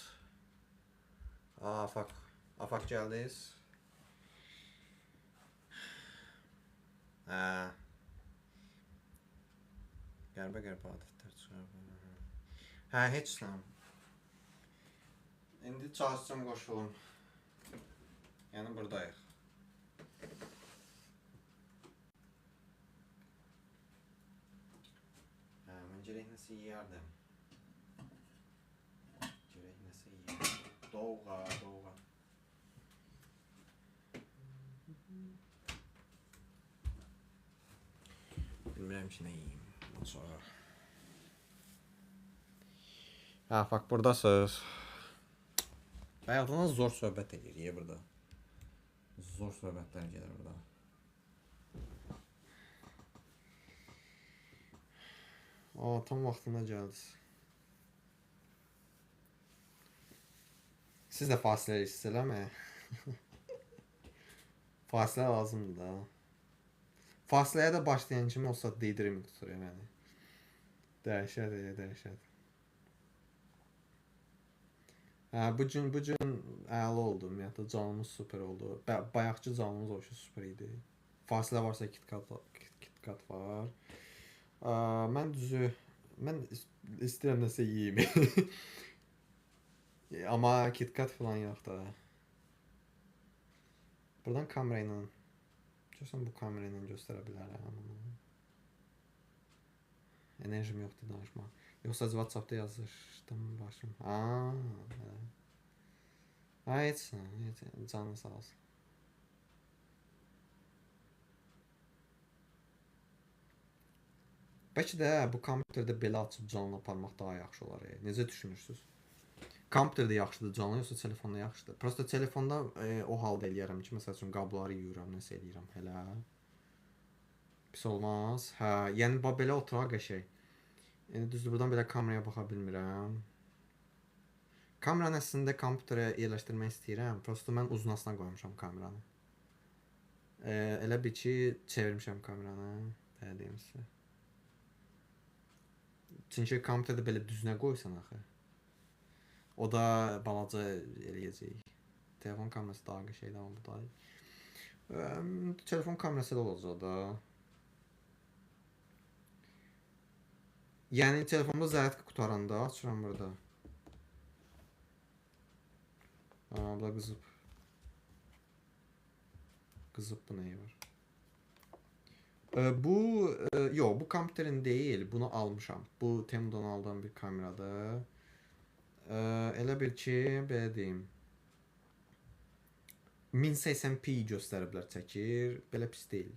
Afaq gəldiniz. Hə. Qəribə adətlər çıxır. Hə, heç nə. İndi çalışacağım qoşulum. Yəni buradayıq. Hə, mən gərək nəsə yeyərdim. Doğğa. Bilmirəm ki, nə yeyim. Sonra. Hə, bax, buradasınız. Bayaqdan zor söhbət edir burada. Zor söhbətlər gedir burada. Tam vaxtında gəldiniz. Siz də fasilə istəyirsiniz, eləmi? Fasilə lazımdır da. Fasiləyə də başlayan kimi olsa deydirim tutur yəni. Dəhşət. Hə, bu gün əla oldu, ümumiyyətlə canımız super oldu. Bayaqçı canımız oluşu super idi. Fasilə varsa KitKat var. Mən istəyirəm nəsə yeyim. Amma KitKat falan yox da. Buradan kamera ilə görsən bu kamera ilə göstərə bilərəm. Enerjim yoxdur danışmaq. Yoxsa WhatsAppda yazışdım başım. Heç nə, canın sağ olsun. Bəlkə də bu kompüterdə belə açıb canlı aparmaq daha yaxşı olar. Necə düşünürsünüz? Kompüterdə yaxşıdır canlı, yoxsa telefonda yaxşıdır? Prosta telefonda o halda eləyərəm ki, məsəl üçün qabları yuyuram, nəsə eləyirəm hələ. Pis olmaz. Hə, yəni belə oturaq qəşəng. Yəni düzdür, buradan belə kameraya baxa bilmirəm. Kameranın əslində kompüterə yerləşdirmək istəyirəm. Prosta mən uzunasına qoymuşam kameranı. Elə bir ki, çevirmişəm kameranı. Deyim sizə. Çünki kompüterdə belə düzünə qoysan axı. O da balaca eləyəcək. Telefon kamerası daha qəşəngdir, amma bu da. Telefon kamerası da olacaq da. Yəni telefonda zərətka qutaranda açıram burada. Bu da qızıb. Qızıb bu nəyi var? Yox, bu kompüterin deyil, bunu almışam. Bu Temu'dan aldığım bir kameradır. Elə bil ki, belə deyim. 1080p göstəriblər çəkir, belə pis deyil.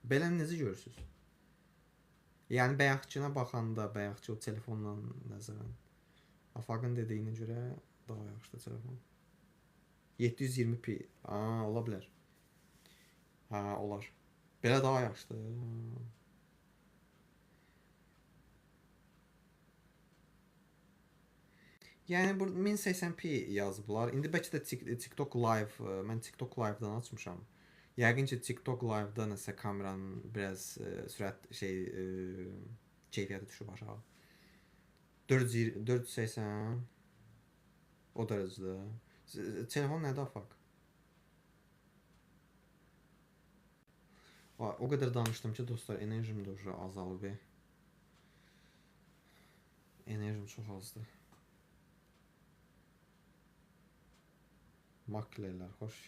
Belə necə görürsünüz? Yəni bayaqçına baxanda, bayaqçı o telefonla nəzərən. Afaqın dediyinə görə daha yaxşıdır telefon. 720p. Ola bilər. Hə, olar. Belə daha yaxşıdır. Yəni burada 1080p yazıblar. İndi bəlkə də TikTok Live, mən TikTok Live-dan açmışam. Yəqin ki TikTok Live-da nəsə kameranın biraz sürət keyfiyyəti düşüb aşağı. 480 o dərəcədə. Telefon nədir afaq? O qədər danışdım ki dostlar, enerjim də azalıb. Enerjim çox azdır. Maklerlər, xoş.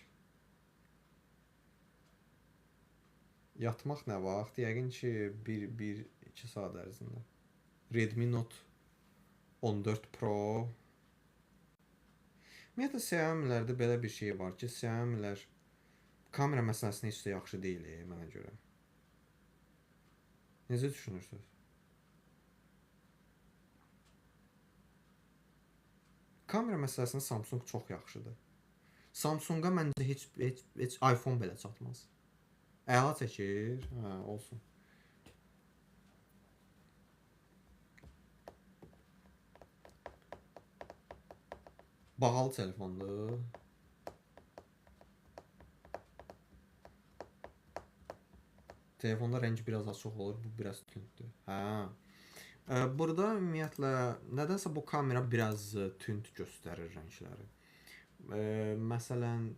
Yatmaq nə vaxt? Yəqin ki 1-2 saat ərzində. Redmi Note 14 Pro. Ümumiyyətlə Xiaomi'lərdə belə bir şey var ki, Xiaomi'lər kamera məsələsində heç də yaxşı deyil mənə görə. Necə düşünürsünüz? Kamera məsələsində Samsung çox yaxşıdır. Samsunga məncə heç iPhone belə çatmaz. Əla çəkir, hə, olsun. Bahalı telefondur. Telefonda rəngi biraz az çox olur, bu biraz tündür. Hə. Burada ümumiyyətlə nədənsə bu kamera biraz tünd göstərir rəngləri. Məsələn,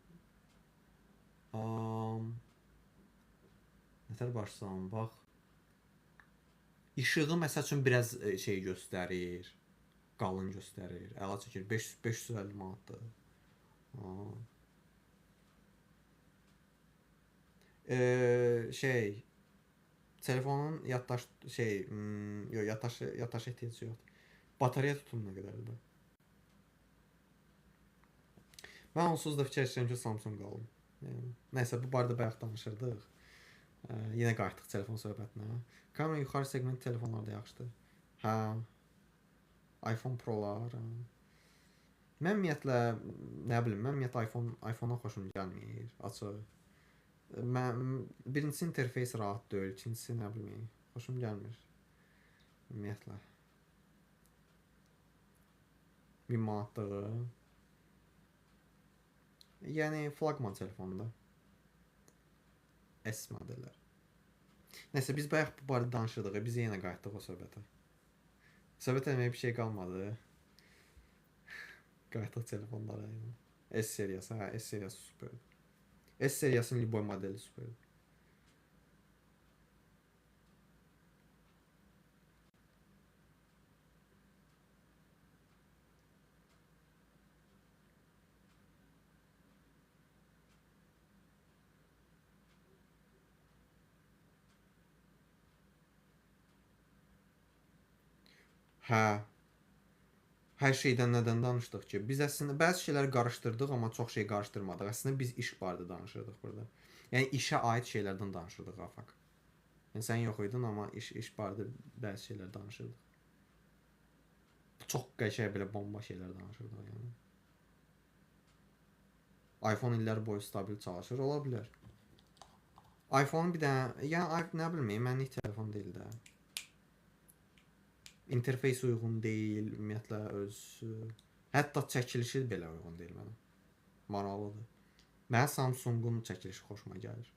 nətər başlasam, bax. İşığı məsəl üçün biraz şey göstərir, qalın göstərir. Əla çəkir. 550 manatdır. Şey, telefonun yaddaş yox, yaddaş ehtiyacı yoxdur. Batareya tutumu nə qədərdir? Mən onsuz da fikirləşirəm ki, Samsung alım. Nəysə, bu barədə bayaq danışırdıq. Yenə qayıtdıq telefon söhbətinə. Kamera yuxarı segment telefonlarda yaxşıdır. Hə. iPhone Pro-lar. Mən ümumiyyətlə, nə bilim, mən ümumiyyətlə iPhone-a xoşum gəlmir, açıq. Birincisi interfeys rahat deyil, ikincisi nə bilim, xoşum gəlmir. Ümumiyyətlə. 1000 manatlığı. Yəni flaqman telefonda. S modellər. Nəysə, biz bayaq bu barədə danışırdıq, biz yenə qayıtdıq o söhbətə. Söhbət etməyə bir şey qalmadı. Qayıtdıq telefonlara. S seriyası, hə, S seriyası superdir. S seriyasının Liboy modeli superdir. Hə. Hər şeydən nədən danışdıq ki? Biz əslində bəzi şeyləri qarışdırdıq, amma çox şey qarışdırmadıq. Əslində biz iş barədə danışırdıq burada. Yəni işə aid şeylərdən danışırdıq afaq. Yəni sən yox idin, amma iş barədə bəzi şeylər danışırdıq. Çox qəşəng belə bomba şeylər danışırdıq yəni. iPhone illər boyu stabil çalışır, ola bilər. iPhone bir dənə, yəni nə bilim, mənlik telefon deyil də. İnterfeys uyğun deyil, ümumiyyətlə hətta çəkilişi belə uyğun deyil mənə. Maraqlıdır. Mənə Samsung-un çəkilişi xoşuma gəlir.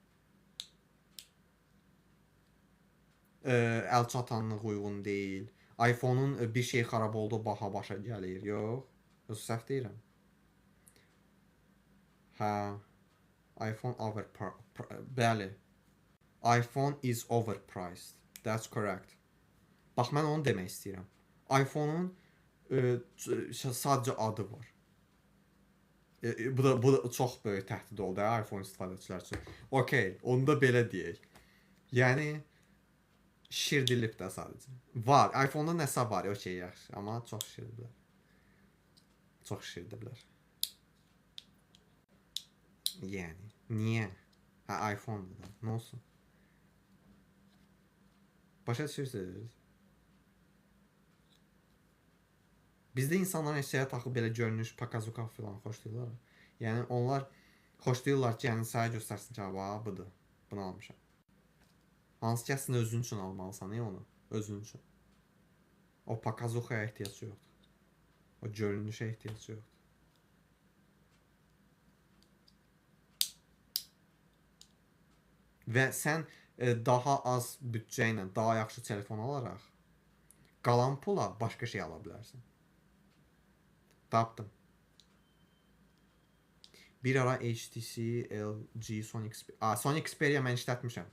Əl çatanlıq uyğun deyil. iPhone-un bir şey xarab oldu, baha başa gəlir. Yox, səhv deyirəm. Hə, iPhone bəli. iPhone is overpriced. That's correct. Bax, mən onu demək istəyirəm. iPhone-un sadəcə adı var. Bu da çox böyük təhdid oldu iPhone istifadəçilər üçün. Okey, onu da belə deyək. Yəni şişirdilib də sadəcə. Var, iPhone-da nəsə var, okey, yaxşı, amma çox şişirdiblər. Çox şişirdiblər. Yəni, niyə? Hə, iPhone-dur da, nə olsun? Başa düşürsünüz? Bizdə insanlar eşyaya taxıb belə görünüş, pakazukaf filan xoşlayırlar. Yəni onlar xoşlayırlar ki, yəni sənə göstərsin ki, budur, bunu almışam. Hansı ki, əslində özün üçün almalısan, onu? Özün üçün. O pakazukaya ehtiyacı yoxdur. O görünüşə ehtiyacı yoxdur. Və sən daha az büdcə ilə daha yaxşı telefon alaraq qalan pula başqa şey ala bilərsən. Tapdım. Bir ara HTC, LG, Sony Xperia mən işlətmişəm.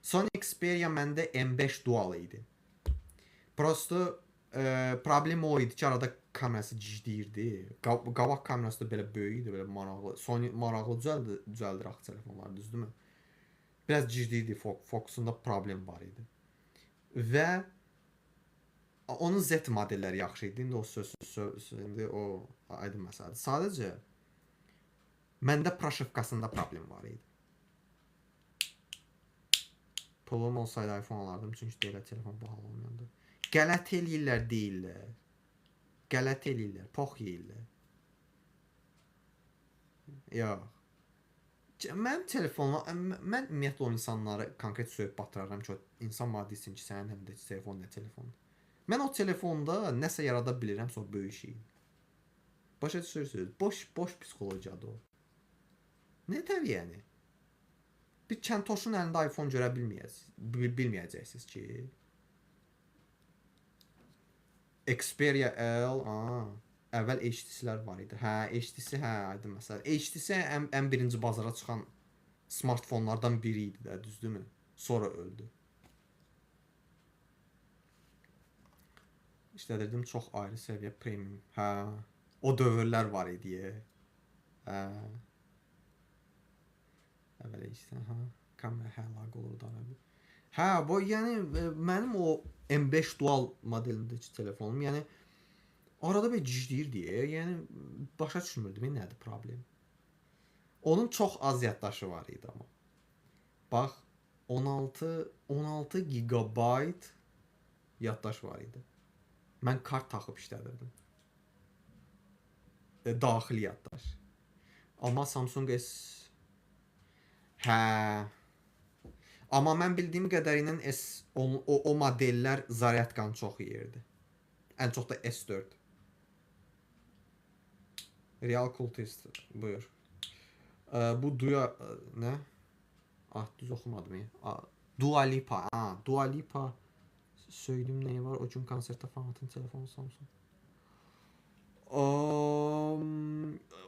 Sony Xperia məndə M5 Dual idi. Prosto problem o idi ki, arada kamerası gicləyirdi. Qabaq kamerası da belə böyük idi, belə maraqlı. Sony maraqlı düzəldir axı telefonlar, düzdürmü? Biraz gicliydi, fokusunda problem var idi. Və onun Z modelləri yaxşı idi. İndi o indi o aydın məsələdir. Sadəcə məndə proşivkasında problem var idi. Pulum olsaydı iPhone alardım, çünki deyirlər telefon bahalı olmayandı. Qələt eləyirlər deyirlər. Qələt eləyirlər, pox yeyirlər. Yox. Mənim telefonla, mən ümumiyyətlə o insanları konkret söyüb batıraram ki, insan maddisin ki, sənin həm də telefon, nə telefon. Mən o telefonda nəsə yarada bilirəmsə o böyük şey. Başa düşürsünüz? Boş psixologiyadır o. Nətər yəni? Bir kəntoşun əlində iPhone görə bilməyəcəksiniz ki. Xperia L, əvvəl HTC-lər var idi. Hə, HTC, hə, aydın məsələ. HTC ən birinci bazara çıxan smartfonlardan biri idi də, düzdürmü? Sonra öldü. İşlədirdim çox ayrı səviyyə premium. Hə. O dövrlər var idi. Hə. Əvvəl işte, hə. Kamera həlaq olurdu arada. Hə, bu yəni mənim o M5 Dual modelindəki telefonum, yəni arada bir gicləyirdi. Yəni başa düşmürdüm nədir problem. Onun çox az yaddaşı var idi amma. Bax 16 gigabayt yaddaş var idi. Mən kart taxıb işlədirdim. Daxili yaddaş. Amma Samsung S hə. Amma mən bildiyim qədərilə o modellər zaryadkanı çox yeyirdi. Ən çox da S4. Real Cultist buyur. Bu Dua nə? Düz oxumadım ya. Dua Lipa. Dua Lipa söyleyeyim neyi var? O gün konsertdə fanatın telefonu Samsung.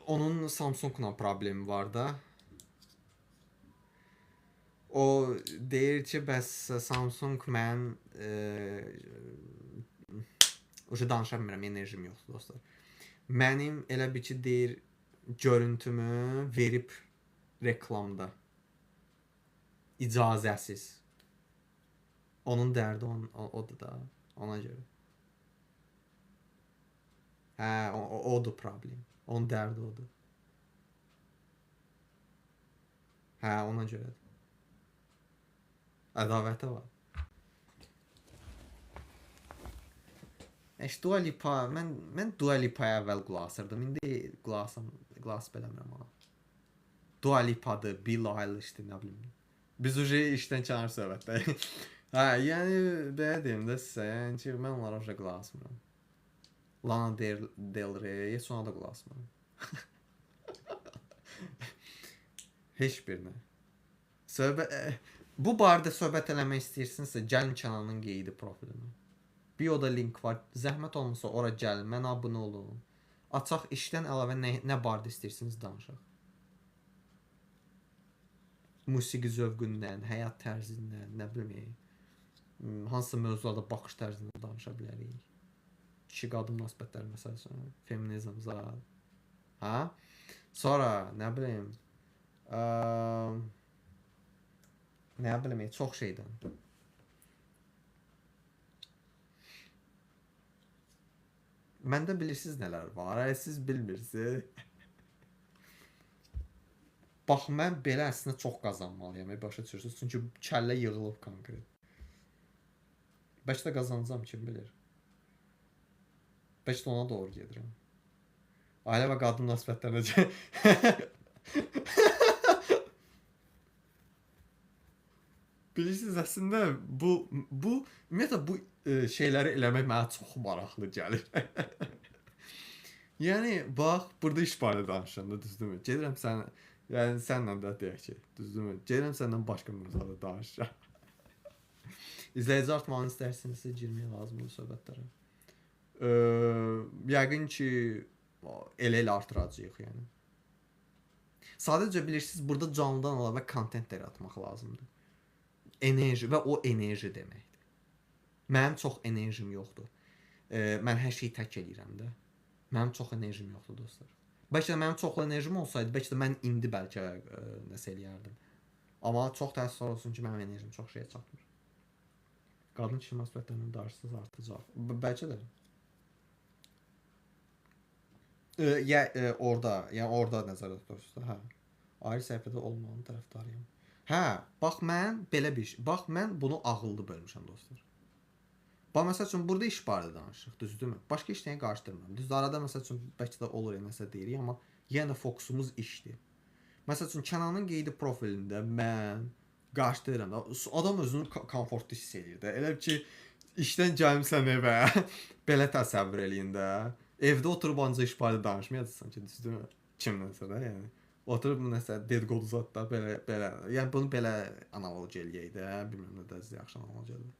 Onun Samsungla problemi var da. O deyir ki, bəs Samsung mən danışa bilmirəm, enerjim yoxdur dostlar. Mənim elə bir ki deyir görüntümü verib reklamda. İcazəsiz. Onun dərdi odur da, ona görə. Hə, odur problem. Onun dərdi odur. Hə, ona görədir. Ədavəti var. Dua Lipa, mən Dua Lipa'ya əvvəl qulaq asırdım. İndi qulaq beləmirəm ona. Dua Lipa'dır, Billie Eilish'dir, nə bilim. Biz uje işdən kənar söhbətdə. Hə, yəni belə deyim də sizə, yəni ki, mən onlara uje qulaq asmıram. Lana Del Rey, heç ona da qulaq asmıram. Heç birinə. Bu barədə söhbət eləmək istəyirsinizsə, gəlin Kənanın qeydi profilinə. Bioda link var. Zəhmət olmasa ora gəlin, mən abunə olun. Açaq işdən əlavə nə barədə istəyirsiniz danışaq. Musiqi zövqündən, həyat tərzindən, nə bilim, hansı mövzularda baxış tərzindən danışa bilərik. Kişi-qadın münasibətləri məsələsi, feminizm, zat. Hə? Sonra, nə bilim, çox şeydən. Məndə bilirsiniz nələr var, siz bilmirsiniz. Bax, mən belə əslində çox qazanmalıyam, başa düşürsünüz. Çünki kəllə yığılıb konkret. Bəlkə də qazanacam, kim bilir. Bəlkə də ona doğru gedirəm. Ailə və qadın münasibətlərinə. Bilirsiniz, əslində ümumiyyətlə bu şeyləri eləmək mənə çox maraqlı gəlir. Yəni, bax, burada iş barədə danışanda, düzdürmü? Gedirəm sən, yəni sənlə də deyək ki, düzdürmü? Gedirəm səndən başqa mövzuda danışacağam. İzləyici artmağını istərsinizsə girməyə lazımdır söhbətlərə. Yəqin ki, elə artıracağıq, yəni. Sadəcə bilirsiniz, burada canlıdan əlavə kontent də yaratmaq lazımdır. Enerji və o enerji deməkdir. Mənim çox enerjim yoxdur. Mən hər şeyi tək eləyirəm də. Mənim çox enerjim yoxdur dostlar. Bəlkə də mənim çoxlu enerjim olsaydı, bəlkə də mən indi bəlkə nəsə eləyərdim. Amma çox təəssüf olsun ki, mənim enerjim çox şeyə çatmır. Qadın kişi münasibətlərindən danışsınız artacaq. Bəlkə də. Orada nəzərdə tutursunuz. Hə. Ayrı səhifədə olmağın tərəfdarıyam. Hə, bax mən belə bir şey. Bax mən bunu ağıllı bölmüşəm dostlar. Bax məsəl üçün burada iş barədə danışırıq, düzdürmü? Başqa işlə qarışdırmıram. Düzdür, arada məsəl üçün bəlkə də olur nəsə deyirik, amma yenə də fokusumuz işdir. Məsəl üçün Kənanın qeydi profilində mən qarışdırıram da. Adam özünü komfortlu hiss edir də. Elə ki işdən gəlmisən evə, belə təsəvvür eləyin də. Evdə oturub ancaq iş barədə danışmayacaqsan ki, düzdürmü? Kimdənsə də, yəni. Oturub nəsə dedikodu zat da belə, yəni bunu belə analogiya eləyək də, bilmirəm nə də yaxşı analogiyadır.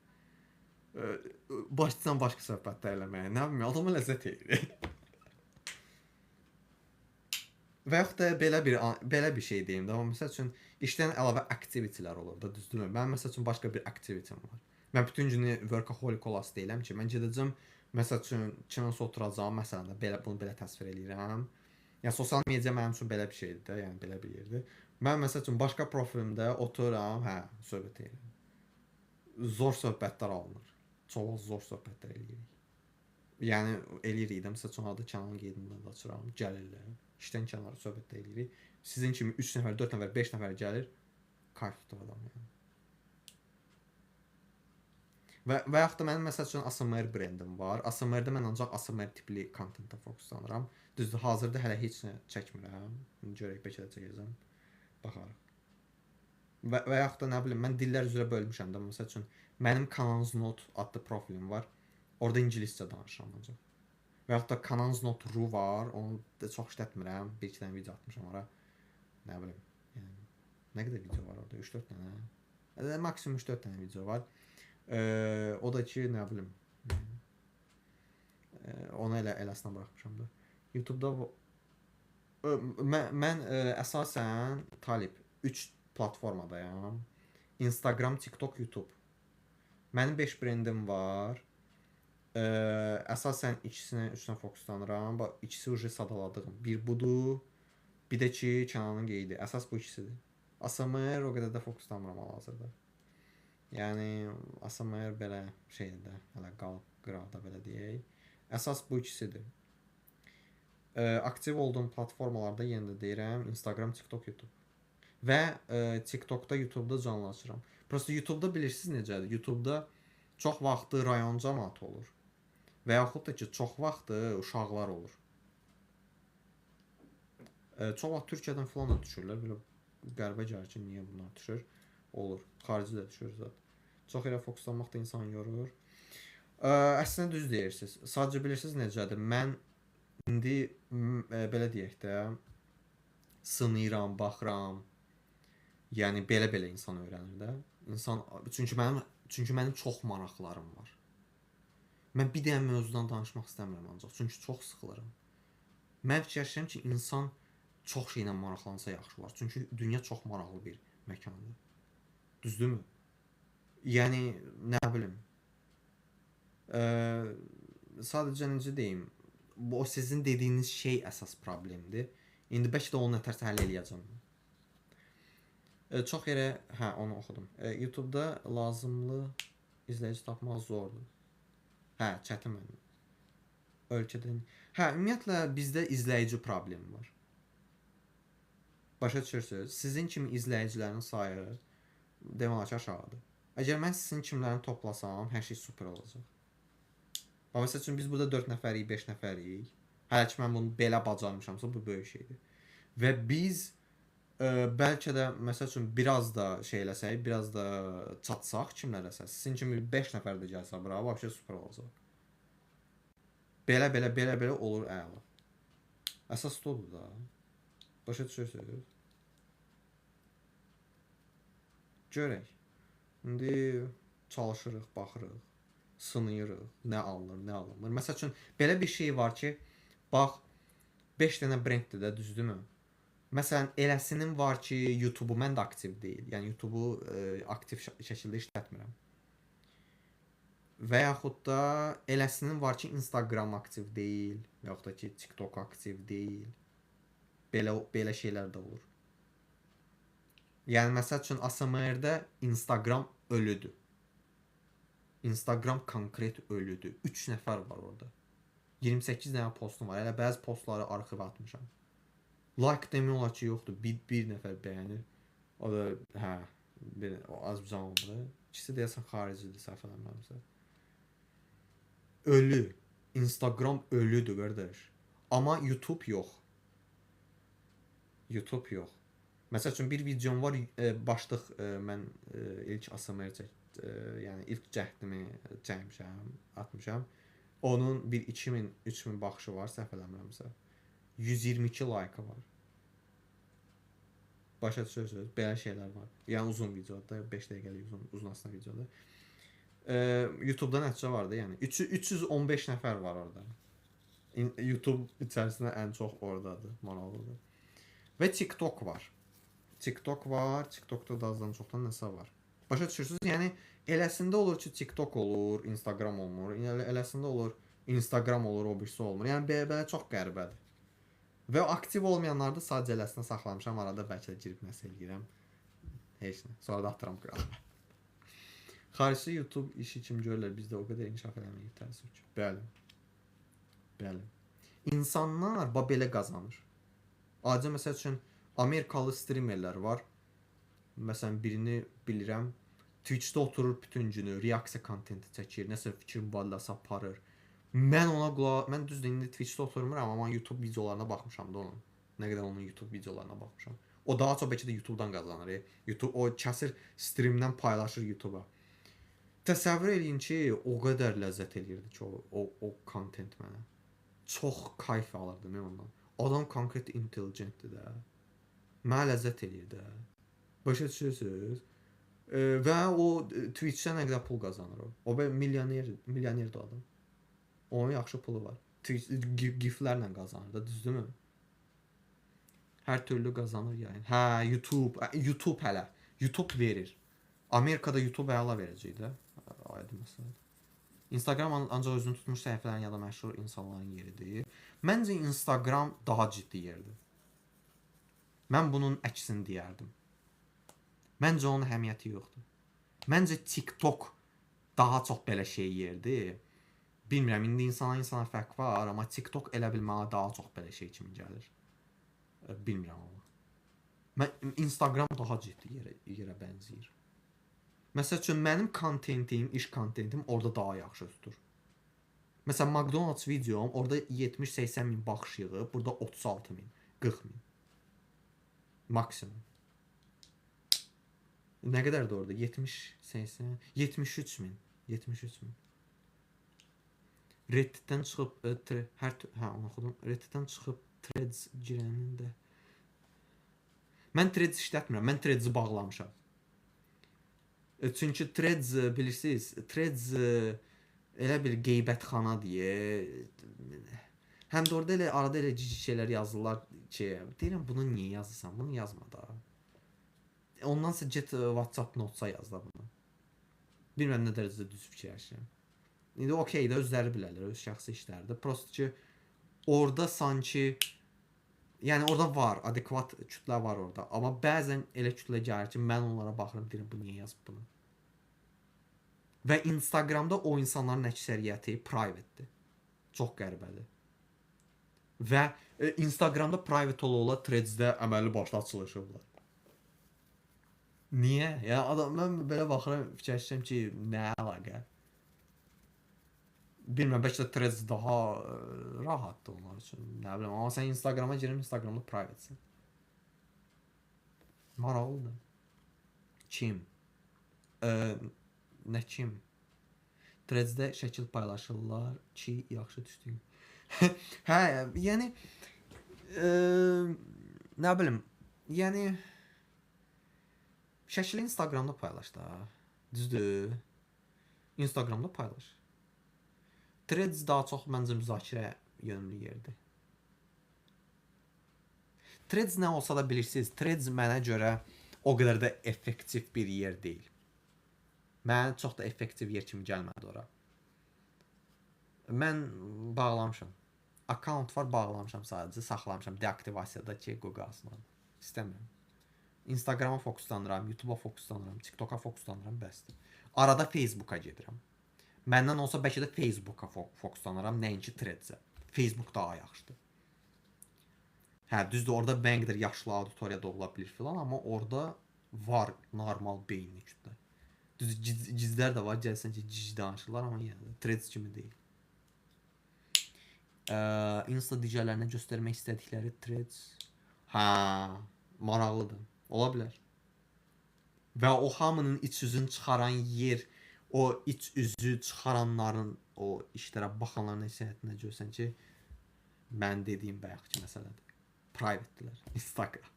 başlasan başqa söhbətlər eləməyə. Nə bilim, adama ləzzət edir. Və yaxud da belə bir şey deyim də, amma məsəl üçün işdən əlavə aktivitelər olur da, düzdürmü? Mənim məsəl üçün başqa bir aktivitem var. Mən bütün günü workaholic olası deyiləm ki, mən gedəcəm, məsəl üçün kiməsə oturacağam, məsələn də bunu belə təsvir eləyirəm. Yəni sosial media mənim üçün belə bir şeydir də, yəni belə bir yerdir. Mən məsəl üçün başqa profilimdə otururam, söhbət edirəm. Zor söhbətlər alınır. Çox zor söhbətlər eləyirik. Yəni eləyirik də, məsəl üçün adı Kənan qeydində də açıram, gəlirlər. İşdən kənarı söhbət də eləyirik. Sizin kimi 3 nəfər, 4 nəfər, 5 nəfər gəlir, kayf tutur adam yəni. Və yaxud da mənim məsəl üçün ASMR brendim var. ASMR-də mən ancaq ASMR tipli kontentə fokuslanıram. Düzdür, hazırda hələ heç nə çəkmirəm. Görək, bəlkə də çəkəcəm. Baxarıq. Və yaxud da nə bilim, mən dillər üzrə bölmüşəm də. Məsəl üçün mənim Kanans Not adlı profilim var. Orada ingiliscə danışıram ancaq. Və yaxud da Kanans Not.ru var. Onu da çox işlətmirəm. Bir-iki dənə video atmışam ora. Nə bilim. Yəni nə qədər video var orada? 3-4 dənə. Maksimum 3-4 dənə video var. O da ki, nə bilim. Onu eləsinə buraxmışam da. YouTube-da mən əsasən Talib 3 platformadayam. Instagram, TikTok, YouTube. Mənim 5 brendim var. Əsasən üçünə fokuslanıram. Bax, ikisi ucu sadaladığım. Bir budur. Bir də ki, Kənanın qeydi. Əsas bu ikisidir. ASMR o qədər də fokuslanmıram hal-hazırda. Yəni ASMR belə şeydir də, hələ qalıb qıraqda belə deyək. Əsas bu ikisidir. Aktiv olduğum platformalarda yenə də deyirəm, Instagram, TikTok, YouTube. Və TikTokda, YouTube'da canlılaşıram. Prosta YouTube'da bilirsiniz necədir? YouTube'da çox vaxtı rayon cəmaatı olur. Və yaxud da ki, çox vaxtı uşaqlar olur. Çox vaxt Türkiyədən falan da düşürlər. Belə qəribə gəlir ki, niyə bunlar düşür? Olur. Xarici də düşür zət. Çox yerə fokuslanmaq da insanı yorur. Əslində düz deyirsiniz. Sadəcə bilirsiniz necədir? Mən indi belə deyək də sınıyıram, baxıram. Yəni belə insan öyrənir də. Çünki mənim çox maraqlarım var. Mən bir dənə mövzudan danışmaq istəmirəm ancaq. Çünki çox sıxılıram. Mən fikirləşirəm ki, insan çox şeylə maraqlansa yaxşı olar. Çünki dünya çox maraqlı bir məkandır. Düzdürmü? Yəni nə bilim. Sadəcə necə deyim, o sizin dediyiniz şey əsas problemdir. İndi bəlkə də onu nətərsə həll eləyəcəm. Çox yerə, onu oxudum. YouTube-da lazımlı izləyici tapmaq zordur. Çətin mənim. Ölkədən. Ümumiyyətlə bizdə izləyici problemi var. Başa düşürsünüz? Sizin kimi izləyicilərin sayı demək olar ki, aşağıdır. Əgər mən sizin kimlərini toplasam, hər şey super olacaq. Məsəl üçün biz burada 4 nəfərik, 5 nəfərik. Hələ ki mən bunu belə bacarmışamsa, bu böyük şeydir. Və biz bəlkə də məsəl üçün biraz da şey eləsək, biraz da çatsaq kimlərəsə, sizin kimi 5 nəfər də gəlsə bura, vəbşə super olacaq. Belə olur əla. Əsas odur da. Başa düşürsünüz? Görək. İndi çalışırıq, baxırıq, sınıyırıq, nə alınır, nə alınmır. Məsəl üçün belə bir şey var ki, bax 5 dənə brenddir də, düzdürmü? Məsələn, eləsinin var ki, YouTube-u mən də aktiv deyil. Yəni YouTube-u aktiv şəkildə işlətmirəm. Və yaxud da eləsinin var ki, Instagram aktiv deyil, və yaxud da ki, TikTok aktiv deyil. Belə şeylər də olur. Yəni məsəl üçün ASMR-də Instagram ölüdür. Instagram konkret ölüdür. 3 nəfər var orada. 28 dənə postum var. Hələ bəzi postları arxivə atmışam. Like demək olar ki, yoxdur. Bir nəfər bəyənir. O da az bir zaman oldu. İkisi deyəsən xaricidir, səhv eləmirəmsə. Ölü. Instagram ölüdür, qardaş. Amma YouTube yox. YouTube yox. Məsəl üçün bir videom var, başlıq mən ilk ASMR yəni ilk cəhdimi çəkmişəm, atmışam. Onun bir 2000-3000 baxışı var, səhv eləmirəmsə. 122 like var. Başa düşürsünüz? Belə şeylər var. Yəni uzun videoda, 5 dəqiqəlik uzun aslında videoda. YouTube-da nəticə var da, yəni 315 nəfər var orada. YouTube içərisində ən çox oradadır, maraqlıdır. Və TikTok var. TikTok var. TikTokda da azdan çoxdan nəsə var. Başa düşürsüz? Yəni eləsində olur ki, TikTok olur, Instagram olmur. Eləsində olur, Instagram olur, o birisi olmur. Yəni belə çox qəribədir. Və aktiv olmayanları da sadəcə eləsinə saxlamışam. Arada bəlkə də girib nəsə eləyirəm. Heç nə. Sonra da atıram qırağa. Xarici YouTube işi kimi görürlər, bizdə o qədər inkişaf eləməyib təəssüf ki. Bəli. Bəli. İnsanlar belə qazanır. Adi məsəl üçün Amerikalı streamerlər var. Məsələn birini bilirəm. Twitch-də oturur bütün günü, reaksiya kontenti çəkir, nəsə fikir mübadiləsi aparır. Mən düzdür indi Twitch-də oturmuram, amma YouTube videolarına baxmışam da onun. Nə qədər onun YouTube videolarına baxmışam. O daha çox bəlkə də YouTube-dan qazanır. YouTube o kəsir streamdən paylaşır YouTube-a. Təsəvvür eləyin ki, o qədər ləzzət eləyirdi ki, o kontent mənə. Çox kayf alırdım mən ondan. Adam konkret intelligentdir də. Mənə ləzzət eləyir də. Başa düşürsünüz? Və o Twitch-dən nə qədər pul qazanır o. O milyonerdir adam. Onun yaxşı pulu var. GIF-lərlə qazanır da, düzdürmü? Hər türlü qazanır yəni. Hə, YouTube hələ. YouTube verir. Amerikada YouTube əla verəcək də. Aydın məsələdir. Instagram ancaq özünü tutmuş səhifələrin ya da məşhur insanların yeridir. Məncə Instagram daha ciddi yerdir. Mən bunun əksini deyərdim. Məncə onun əhəmiyyəti yoxdur. Məncə TikTok daha çox belə şey yerdir. Bilmirəm, indi insana fərq var, amma TikTok elə bil mənə daha çox belə şey kimi gəlir. Bilmirəm amma. Instagram daha ciddi yerə bənzəyir. Məsəl üçün mənim kontentim, iş kontentim orada daha yaxşı tutur. Məsələn, McDonald's videom orada 70-80 min baxış yığıb, burada 36 min, 40 min. Maksimum. Nə qədərdir orada? 70-80, 73 min. 73 min. Redditdən çıxıb, onu oxudum. Redditdən çıxıb Threads girənin də. Mən Threads işlətmirəm, mən Threads-i bağlamışam. Çünki Threads, bilirsiniz, Threads elə bir qeybətxana deyə. Həm də orada elə arada elə cici şeylər yazırlar ki, deyirəm bunu niyə yazırsan? Bunu yazma da. Ondansa get WhatsApp notsa yaz da bunu. Bilmirəm nə dərəcədə düz fikirləşirəm. İndi okey də özləri bilərlər, öz şəxsi işlərdir. Prosta ki orada sanki yəni orada var, adekvat kütlə var orada. Amma bəzən elə kütlə gəlir ki, mən onlara baxıram, deyirəm bu niyə yazıb bunu? Və Instagramda o insanların əksəriyyəti private-dir. Çox qəribədir. Və Instagramda private ola Threads-də əməlli başlı açılışıblar. Niyə? Yəni mən belə baxıram, fikirləşirəm ki, nə əlaqə? Bilmirəm, bəlkə də Threads daha rahatdır onlar üçün. Nə bilim, amma sən Instagrama girim, Instagramda privatesin. Maraqlıdır. Kim? Nə kim? Threads-də şəkil paylaşırlar ki, yaxşı düşdüyün. Hə, yəni nə bilim, yəni şəkili Instagramda paylaş da. Düzdür? Instagramda paylaş. Threads daha çox məncə müzakirə yönümlü yerdir. Threads nə olsa da bilirsiniz, Threads mənə görə o qədər də effektiv bir yer deyil. Mənə çox da effektiv yer kimi gəlmədi ora. Mən bağlamışam. Account var, bağlamışam sadəcə, saxlamışam deaktivasiyada ki, qalsın. İstəmirəm. Instagrama fokuslanıram, YouTube'a fokuslanıram, TikTok'a fokuslanıram, bəsdir. Arada Facebook'a gedirəm. Məndən olsa bəlkə də Facebook'a fokuslanıram, nəinki Threads-ə. Facebook daha yaxşıdır. Hə, düzdür, orada bənqdir, yaşlı auditoriya da ola bilir filan, amma orada var normal beyinli kütlə. Düzdür, cizlər də var, gəlsən ki, cici danışırlar, amma yenə də Threads kimi deyil. Insta digərlərinə göstərmək istədikləri Threads. Hə, maraqlıdır. Ola bilər. Və o hamının iç üzünü çıxaran yer, o iç üzü çıxaranların, o işlərə baxanların hissiyatına görsən ki, mən dediyim bayaqki məsələdir. Private'dilər, Instagram.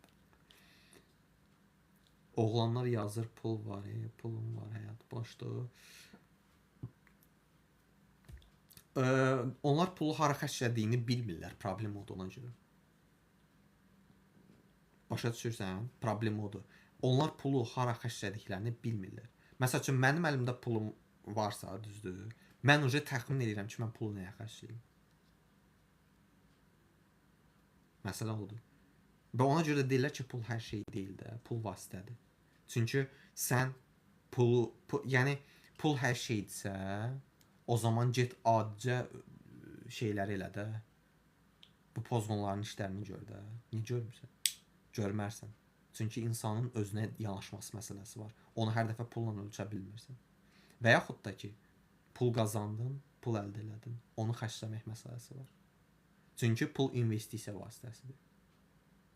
Oğlanlar yazır, pul var, pulum var, həyat boşdur. Onlar pulu hara xərclədiyini bilmirlər. Problem odur ona görə. Başa düşürsən? Problem odur. Onlar pulu hara xərclədiklərini bilmirlər. Məsəl üçün mənim əlimdə pulum varsa, düzdür? Mən uje təxmin edirəm ki, mən pulu nəyə xərcləyim. Məsələ odur. Və ona görə də deyirlər ki, pul hər şey deyil də, pul vasitədir. Çünki sən yəni pul hər şeydirsə, o zaman get adicə şeyləri elə də. Bu pozğunların işlərini gör də. Niyə görmürsən? Görmərsən. Çünki insanın özünə yanaşması məsələsi var. Onu hər dəfə pulla ölçə bilmirsən. Və yaxud da ki, pul qazandın, pul əldə elədin. Onu xərcləmək məsələsi var. Çünki pul investisiya vasitəsidir.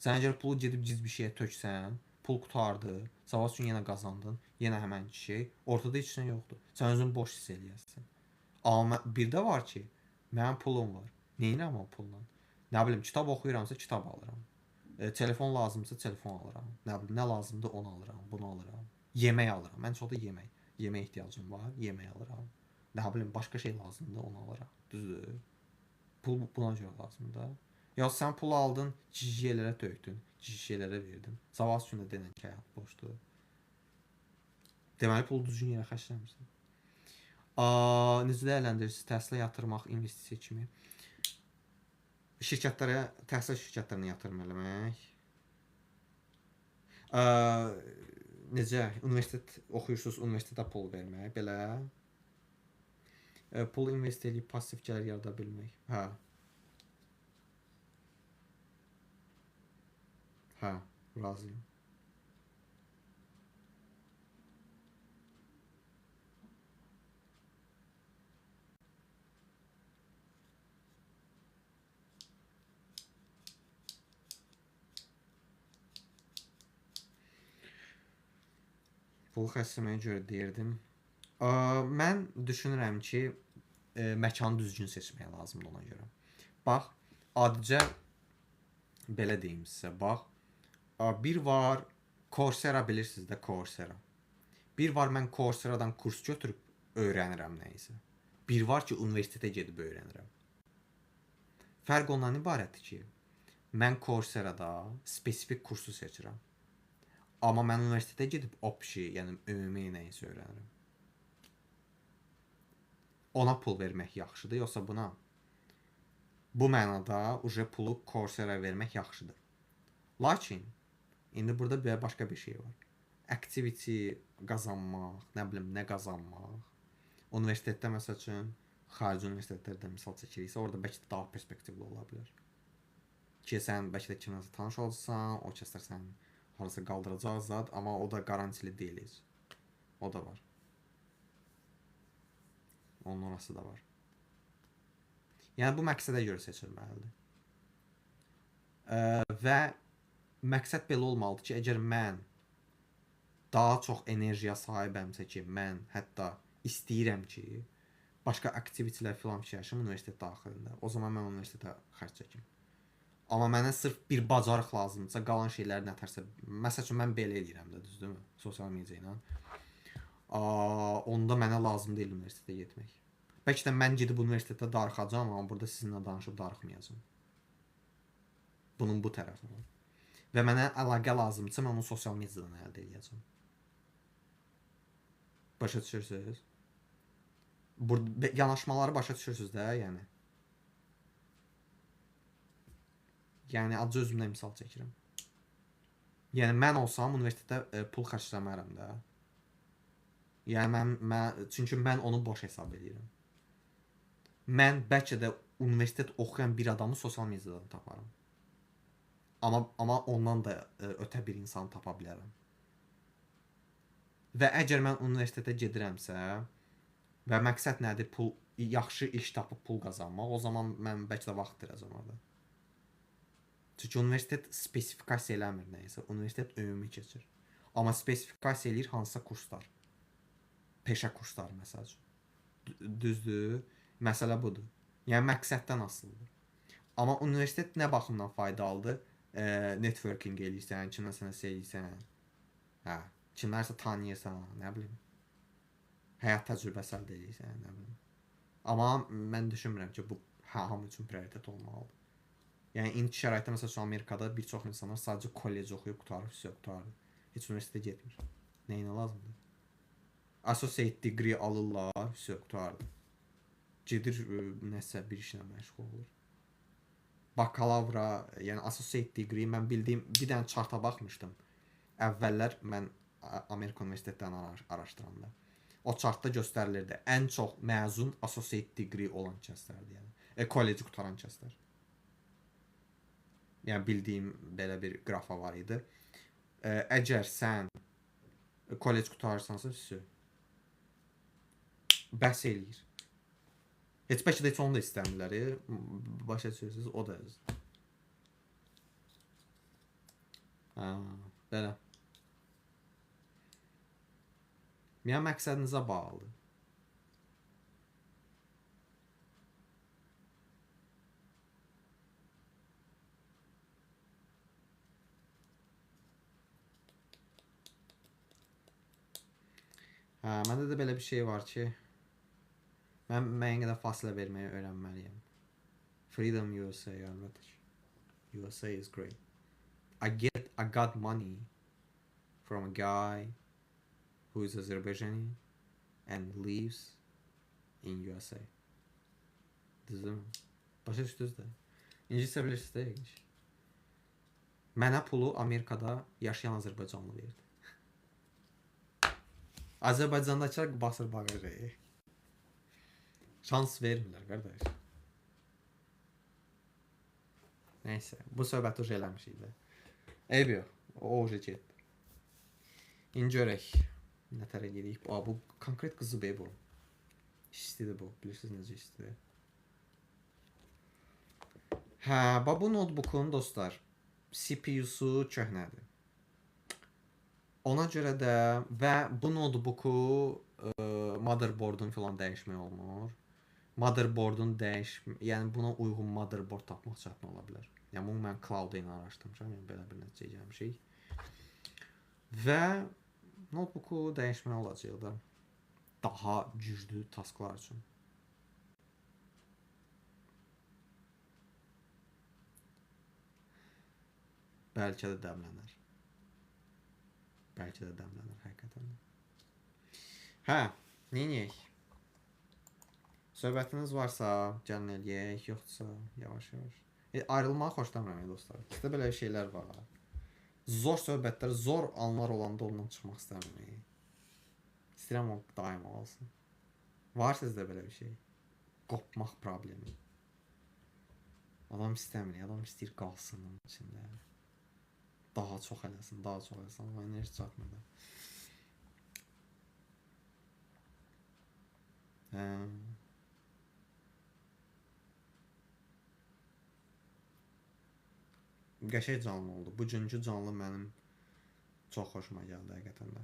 Sən əgər pulu gedib giz bir şeyə töksən, pul qutardı, sabah üçün yenə qazandın, yenə həmən şey, ortada heç nə yoxdur. Sən özünü boş hiss eləyərsən. Amma bir də var ki, mənim pulum var. Neyinirəm o pulla? Nə bilim, kitab oxuyuramsa kitab alıram. Telefon lazımsa telefon alıram. Nə bilim, nə lazımdır onu alıram, bunu alıram. Yemək alıram. Ən çox da yemək. Yemək ehtiyacım var, yemək alıram. Nə bilim, başqa şey lazımdır, onu alıram. Düzdür? Pul buna görə lazımdır. Ya sən pul aldın, cici yerlərə tökdün, cici şeylərə verdin. Sabah üçün də denən ki, həyat boşdur. Deməli, pulu düzgün yerə xərcləmirsən. Necə dəyərləndirirsiniz? Təhsilə yatırmaq, investisiya kimi. Şirkətlərə, təhsil şirkətlərinə yatırım eləmək. Necə? Universitet oxuyursunuz, universitetə pul vermək, belə. Pul invest edib pasiv gəlir yarada bilmək. Hə, razıyım. Pul xərcləməyə görə deyirdim. Mən düşünürəm ki, məkanı düzgün seçmək lazımdır ona görə. Bax, adicə belə deyim sizə, bax. Bir var Coursera, bilirsiniz də Coursera. Bir var mən Courseradan kurs götürüb öyrənirəm nəyisə. Bir var ki, universitetə gedib öyrənirəm. Fərq ondan ibarətdir ki, mən Courserada spesifik kursu seçirəm. Amma mən universitetə gedib opşi, yəni ümumi nəyisə öyrənirəm. Ona pul vermək yaxşıdır, yoxsa buna? Bu mənada uje pulu Coursera vermək yaxşıdır. Lakin indi burada başqa bir şey var. Activity qazanmaq, nə bilim, nə qazanmaq. Universitetdə məsəl üçün, xarici universitetlərdə misal çəkiriksə, orada bəlkə daha perspektivli ola bilər. Ki, sən bəlkə də kimsə tanış olsan, o kəslər sən harasa qaldıracaq zad, amma o da garantili deyil. O da var. Onun orası da var. Yəni bu məqsədə görə seçilməlidir. Və məqsəd belə olmalıdır ki, əgər mən daha çox enerjiya sahibəmsə ki, mən hətta istəyirəm ki, başqa aktivitələr filan fikirləşim universitet daxilində. O zaman mən universitetə xərc çəkim. Amma mənə sırf bir bacarıq lazımdırsa, qalan şeyləri nətərsə, məsəl üçün mən belə eləyirəm də, düzdürmü? Sosial media ilə. Onda mənə lazım deyil universitetə getmək. Bəlkə də mən gedib universitetə darıxacam, amma burada sizinlə danışıb darıxmayacam. Bunun bu tərəfi var. Və mənə əlaqə lazımdırsa, mən onu sosial mediadan əldə edəcəm. Başa düşürsünüz? Yanaşmaları başa düşürsünüz də, yəni. Yəni, acı özümdə misal çəkirəm. Yəni, mən olsam, universitetdə pul xərcləmərəm də. Yəni, çünki mən onu boş hesab edirəm. Mən bəlkə də universitet oxuyan bir adamı sosial mediadan taparım. Amma ondan da ötə bir insan tapa bilərəm. Və əgər mən universitetə gedirəmsə və məqsəd nədir? Yaxşı iş tapıb pul qazanmaq, o zaman mən bəlkə də vaxt itirəcəm orada. Çünki universitet spesifikasiya eləmir nəyisə. Universitet ümumi keçir. Amma spesifikasiya eləyir hansısa kurslar. Peşə kursları məsəl üçün. Düzdür? Məsələ budur. Yəni məqsəddən asılıdır. Amma universitet nə baxımdan faydalıdır? Networking eləyirsən, kimlərsə eləyirsən. Kimlərsə tanıyırsan, nə bilim. Həyat təcrübəsi əldə eləyirsən, nə bilim. Amma mən düşünmürəm ki, bu hamı üçün prioritet olmalıdır. Yəni indi şəraitdə məsələn şu Amerikada bir çox insanlar sadəcə kollec oxuyub qurtarır, vəsə qurtarır. Heç universitetə getmir. Nəyinə lazımdır? Associate degree alırlar, vəsə qurtarır. Gedir nəsə bir işlə məşğul olur. Bakalavra, yəni associate degree mən bildiyim bir dənə charta baxmışdım. Əvvəllər mən Amerika universitetlərini araşdıranda. O chartda göstərilirdi. Ən çox məzun associate degree olan kəslərdir, yəni. Kolleci qurtaran kəslər. Yəni bildiyim belə bir qrafa var idi. Əgər sən kollec qurtarırsansa, bəs eləyir. Heç bəlkə də heç onu da istəmirlər. Başa düşürsünüz, o da öz. Belə. Yəni məqsədinizə bağlıdır. Məndə də belə bir şey var ki, mən müəyyən qədər fasilə verməyi öyrənməliyəm. Freedom USA, əlbəttə ki. USA is great. I got money from a guy who is Azerbaijani and lives in USA. Düzdür mü? Başa düşdünüz də. İngiliscə bilirsiniz də ilginç. Mənə pulu Amerikada yaşayan Azərbaycanlı verdi. Azərbaycandakılar basır bağırır. Şans vermirlər, qardaş. Nəysə, bu söhbəti uca eləmişik də. Eyb yox, o uca getdi. İndi görək. Nətərə gedirik. Bu konkret qızı bu. İstidir bu, bilirsiniz necə istidir. Bu notebookun dostlar, CPU-su köhnədir. Ona görə də və bu notebooku motherboard'un filan dəyişmək olmur. Motherboard'un yəni buna uyğun motherboard tapmaq çətin ola bilər. Yəni bunu mən cloud ilə araşdırmışam, yəni belə bir nəticəyə gəlmişik. Və notebooku dəyişmək olacaq da daha güclü tasklar üçün. Bəlkə də dəmlənər. Bəlkə də dəmlənər həqiqətən də. Neyniyək? Söhbətiniz varsa gəlin eləyək, yoxsa yavaş-yavaş. Ayrılmağı xoşlamıram dostlar. Sizdə belə şeylər var. Zor söhbətlər, zor anlar olanda ondan çıxmaq istəmirəm. İstəyirəm o daim olsun. Var sizdə belə bir şey? Qopmaq problemi. Adam istəmir, adam istəyir qalsın onun içində. Daha çox eləsin, daha çox eləsin. Amma enerji çatmır da. Qəşəng canlı oldu. Bugünkü canlı mənim çox xoşuma gəldi həqiqətən də.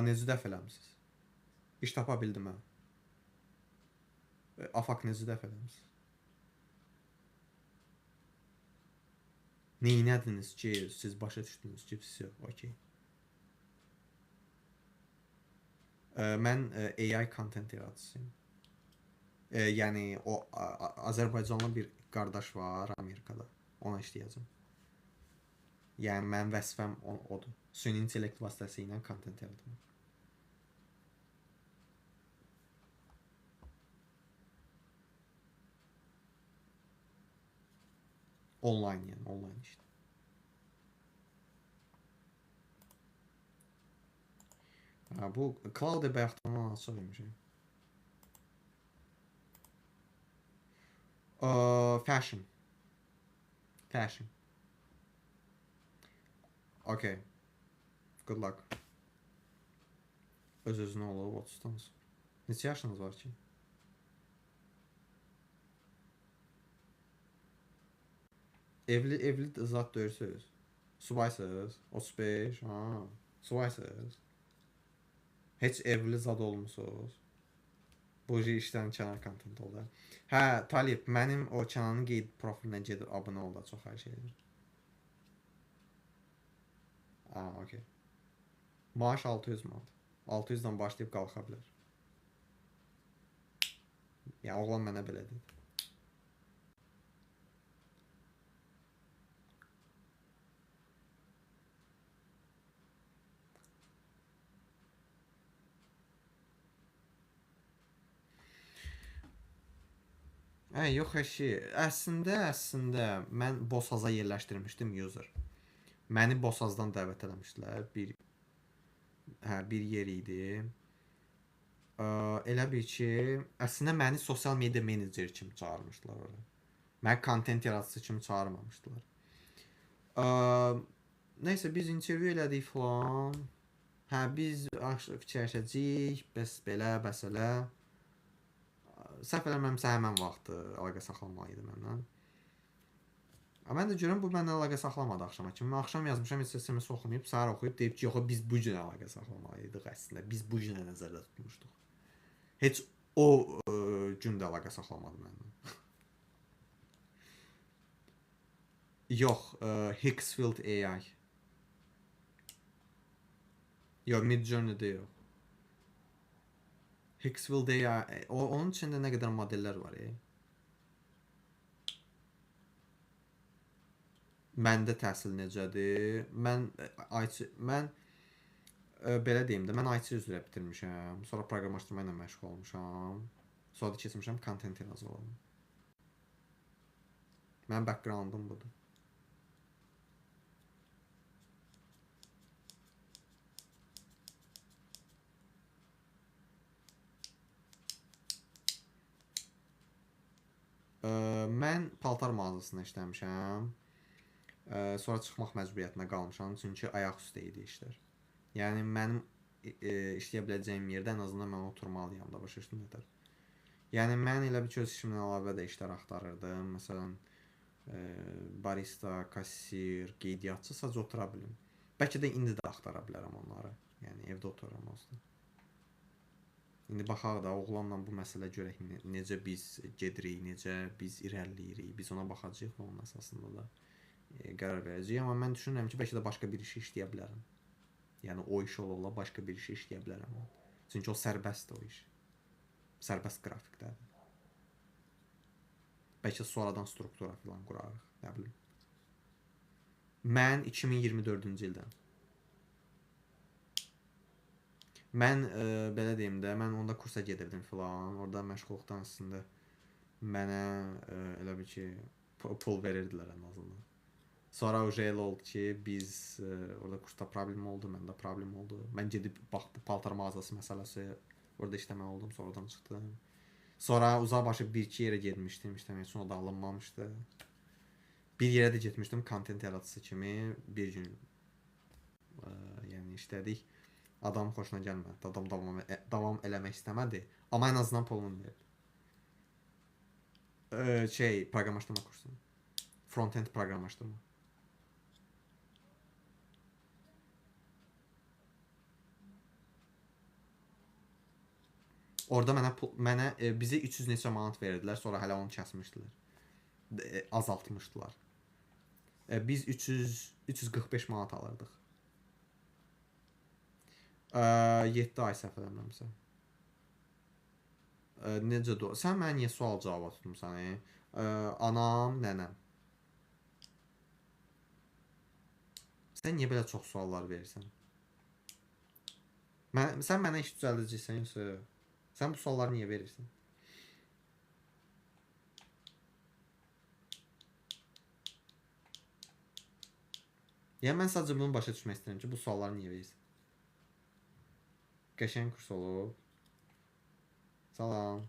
Necə dəf eləmisiniz? İş tapa bildim mən. Afaq necə dəf eləmisiniz? Neynədiniz ki, siz başa düşdünüz ki, yox, okey. Mən AI content yaradıcısıyım. Yəni o Azərbaycanlı bir qardaş var Amerikada. Ona işləyəcəm. Yəni mənim vəzifəm odur. Süni intellekt vasitəsilə content yaratmaq. Online yəni, online işdir. Bu Cloud bayaqdan açıq imiş. Fashion. Okay. Good luck. Öz-özünə olub 30-dan sonra. Neçə yaşınız var ki? Evli zat döyürsünüz. Subaysınız. 35. Subaysınız. Heç evli zad olmusunuz. Bu işdən kənar kontent oldu. Talib, mənim o Kənanın qeyd profilinə gedib abunə ol da, çox xahiş edirəm. Okey. Maaş 600 manat. 600-dən başlayıb qalxa bilər. Yəni oğlan mənə belə dedi. Yox əşi, əslində mən Boshaza yerləşdirmişdim user. Məni Boshazdan dəvət eləmişdilər. Bir yer idi. Elə bil ki, əslində məni sosial media menecer kimi çağırmışdılar ora. Məni kontent yaradıcısı kimi çağırmamışdılar. Nəysə biz intervyu elədik falan. Biz fikirləşəcəyik, bəs belə, bəs elə. Səhv eləmirəmsə həmən vaxtı əlaqə saxlamalı idi məndən. Mən də görürəm bu məndən əlaqə saxlamadı axşama kimi. Mən axşam yazmışam, heç SMS oxumayıb, səhər oxuyub deyib ki, yox, biz bu gün əlaqə saxlamalıydıq əslində. Biz bu günə nəzərdə tutmuşduq. Heç o gün də əlaqə saxlamadı məndən. Yox, Hixfield AI. Yox, Midjourney-də yox. Hixfield AI, onun içində nə qədər modellər var. Məndə təhsil necədir? Mən belə deyim də, mən IT üzrə bitirmişəm. Sonra proqramlaşdırma ilə məşğul olmuşam. Sonra da keçmişəm kontent yazıram. Mənim backgroundum budur. Mən paltar mağazasında işləmişəm. Sonra çıxmaq məcburiyyətinə qalmışam, çünki ayaq üstə idi işlər. Yəni mənim işləyə biləcəyim yerdə ən azından mən oturmalıyam da, başa düşdün nətər. Yəni mən elə bir ki, öz işimdən əlavə də işlər axtarırdım. Məsələn, barista, kassir, qeydiyyatçı sadəcə otura bilim. Bəlkə də indi də axtara bilərəm onları. Yəni evdə otururam aslında. İndi baxaq da oğlanla bu məsələ görək necə biz gedirik, necə biz irəliləyirik. Biz ona baxacağıq və onun əsasında da qərar verəcəyik. Amma mən düşünürəm ki, bəlkə də başqa bir iş işləyə bilərəm. Yəni o iş ola başqa bir iş işləyə bilərəm. Çünki o sərbəstdir o iş. Sərbəst qrafikdədir. Bəlkə sonradan struktura falan qurarıq, nə bilim. Mən 2024-cü ildən. Mən belə deyim də, mən onda kursa gedirdim filan. Orada məşğulluqdan aslında mənə elə bir ki, pul verirdilər ən azından. Sonra elə oldu ki, biz orada kursda problem oldu, məndə problem oldu. Mən gedib bax bu paltar mağazası məsələsi orada işləmək oldum, sonradan çıxdım. Sonra uzaqbaşı 1-2 yerə getmişdim, işləmək üçün o da alınmamışdı. Bir yerə də getmişdim kontent yaradıcısı kimi bir gün yəni işlədik. Adam xoşuna gəlmədi. Adam davam eləmək istəmədi. Amma ən azından pulunu verdi. Proqramlaşdırma kursu. Front-end proqramlaşdırma. Orada mənə bizə 300 neçə manat verdilər, sonra hələ onu kəsmişdilər. Azaltmışdılar. Biz 345 manat alırdıq. 7 ay səhv eləmirəmsə. Necə sən mənə niyə sual cavab tutmusan? Anam, nənəm. Sən niyə belə çox suallar verirsən? Sən mənə iş düzəldəcəksən yoxsa? Sən bu sualları niyə verirsən? Yəni mən sadəcə bunu başa düşmək istəyirəm ki, bu sualları niyə verirsən? Qəşəng kurs olub. Salam.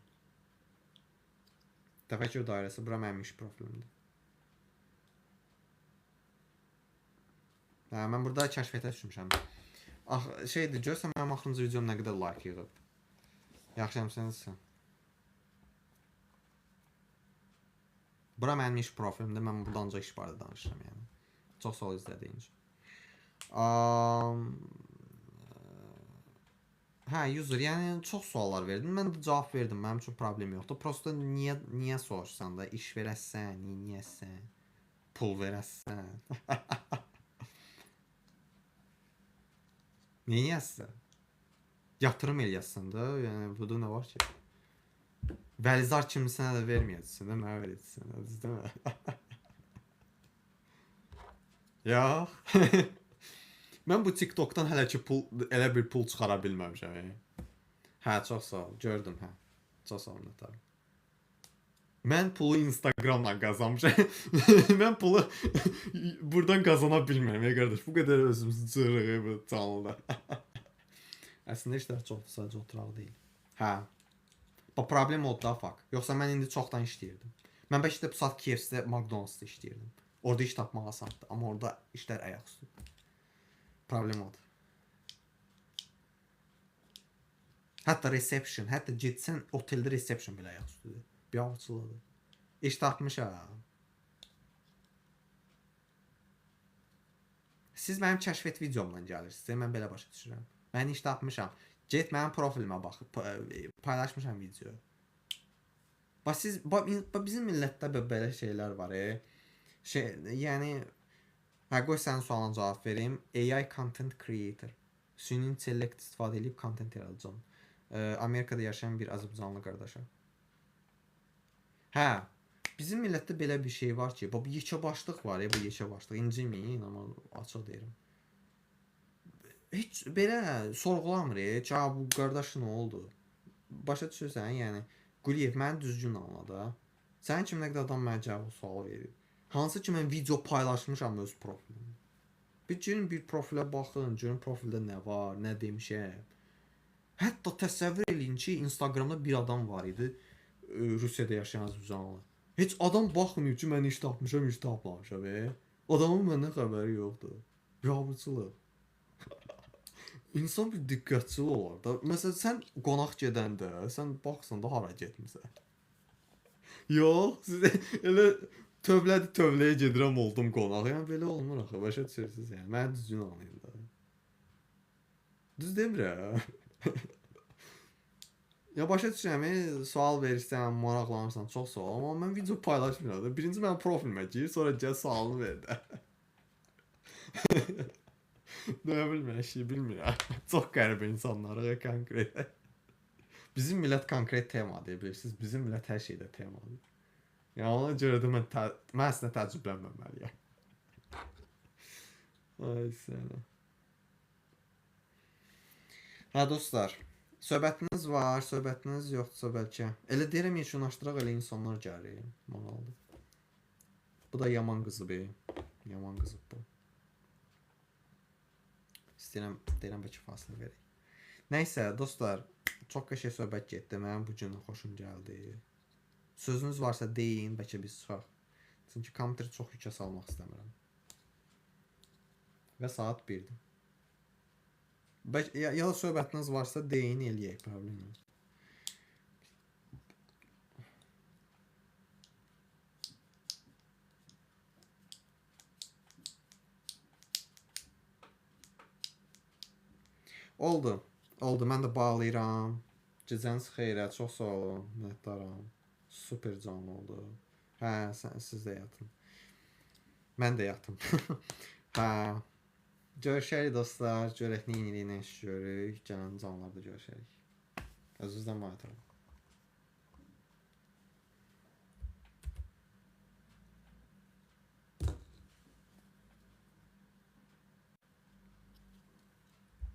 Təfəkkür dairəsi, bura mənim iş profilimdir. Mən burada kəşfiyyətə düşmüşəm. Şeydir, görsən mənim axırıncı videom nə qədər like yığıb. Yaxşıyamsınızsa. Bura mənim iş profilimdir, mən burada ancaq iş barədə danışıram yəni. Çox sağ ol izlədiyin üçün. User, yəni çox suallar verdin. Mən də cavab verdim. Mənim üçün problem yoxdur. Prosta niyə soruşsan da, iş verəsən, niyəsən, pul verəsən. Niyəsən? Yatırım eləyəsən də, yəni burada nə var ki? Vəlizar kimisinə də verməyəcəksən də, mənə verəcəksən, değil mi? Yox. Mən bu TikTokdan hələ ki elə bir pul çıxara bilməmişəm. Hə, çox sağ ol. Gördüm, hə. Çox sağ ol Nətər. Mən pulu Instagramdan qazanmışam. Mən pulu buradan qazana bilmirəm, qardaş. Bu qədər özümüzü cırıq bu canlıda. Əslində işlər çoxdur, sadəcə oturaq deyil. Hə. Bu problem oldu da fakt. Yoxsa mən indi çoxdan işləyirdim. Mən bəlkə də bu saat KFC-də, McDonald's-da işləyirdim. Orada iş tapmaq asandır, amma orada işlər ayaq üstü. Problem odur. Hətta reception, hətta getsən oteldə reception belə ayaq üstüdür. Bir avçılıdır. İş tapmışam. Siz mənim kəşfiyyat videomdan gəlirsiniz. Mən belə başa düşürəm. Mən iş tapmışam. Get mənim profilimə bax, paylaşmışam video. Bax siz bizim millətdə belə şeylər var. Yəni qoy sənin sualına cavab verim. AI content creator. Süni intellekt istifadə edib content yaradacağam. Amerikada yaşayan bir Azərbaycanlı qardaşa. Hə, bizim millətdə belə bir şey var ki, bu yekəbaşlıq var, bu yekəbaşlıq. İnciməyin, amma açıq deyirəm. Heç belə sorğulamır ki, bu qardaş nə oldu? Başa düşürsən, yəni Quliyev məni düzgün anladı. Sənin kimi nə qədər adam mənə cavab sual verir. Hansı ki mən video paylaşmışam öz profilimdə. Bir girin bir profilə baxın, görün profildə nə var, nə demişəm. Hətta təsəvvür eləyin ki, Instagramda bir adam var idi, Rusiyada yaşayan Azərbaycanlı. Heç adam baxmıyor ki, mən iş tapmışam, iş tapmamışam. Adamın məndən xəbəri yoxdur. Biabırçılıq. İnsan bir diqqətçil olar da. Məsələn, sən qonaq gedəndə, sən baxsan da hara getmirsən. Yox, siz elə tövləyə gedirəm oldum qonaq. Yəni belə olmur axı, başa düşürsünüz yəni. Mən düzgün anlayın da. Düz demirəm. Ya başa düşürəm, sual verirsən, maraqlanırsan, çox sağ ol. Amma mən video paylaşmıram da. Birinci mənim profilimə gir, sonra gəl sualını ver də. Nə bilmirəm, şey bilmirəm. Çox qəribə insanlarıq konkret. Bizim millət konkret temadır, bilirsiniz. Bizim millət hər şeydə temadır. Yəni ona görə də mən əslində təcrübələnməməliyəm. Ay sənə. Hə dostlar, söhbətiniz var, söhbətiniz yoxdursa bəlkə. Elə deyirəm, yekunlaşdıraq, elə insanlar gəlir. Maraqlıdır. Bu da yaman qızı be. Yaman qızı bu. İstəyirəm, bəlkə fasilə verək. Nəysə, dostlar, çox qəşəng söhbət getdi. Mənim bu gün xoşum gəldi. Sözünüz varsa deyin, bəlkə biz çıxaq. Çünki kompüteri çox yükə salmaq istəmirəm. Və saat 1-dir. Ya da söhbətiniz varsa deyin, eləyək, problem yox. Oldu. Mən də bağlayıram. Gecəniz xeyrə, çox sağ olun, minnətdaram. Super canlı oldu. Hə, siz də yatın. Mən də yatım. Hə. Görüşərik dostlar. Görək nə edirik, nə iş görürük. Gələn canlarda görüşərik. Özünüzdən müayət olun.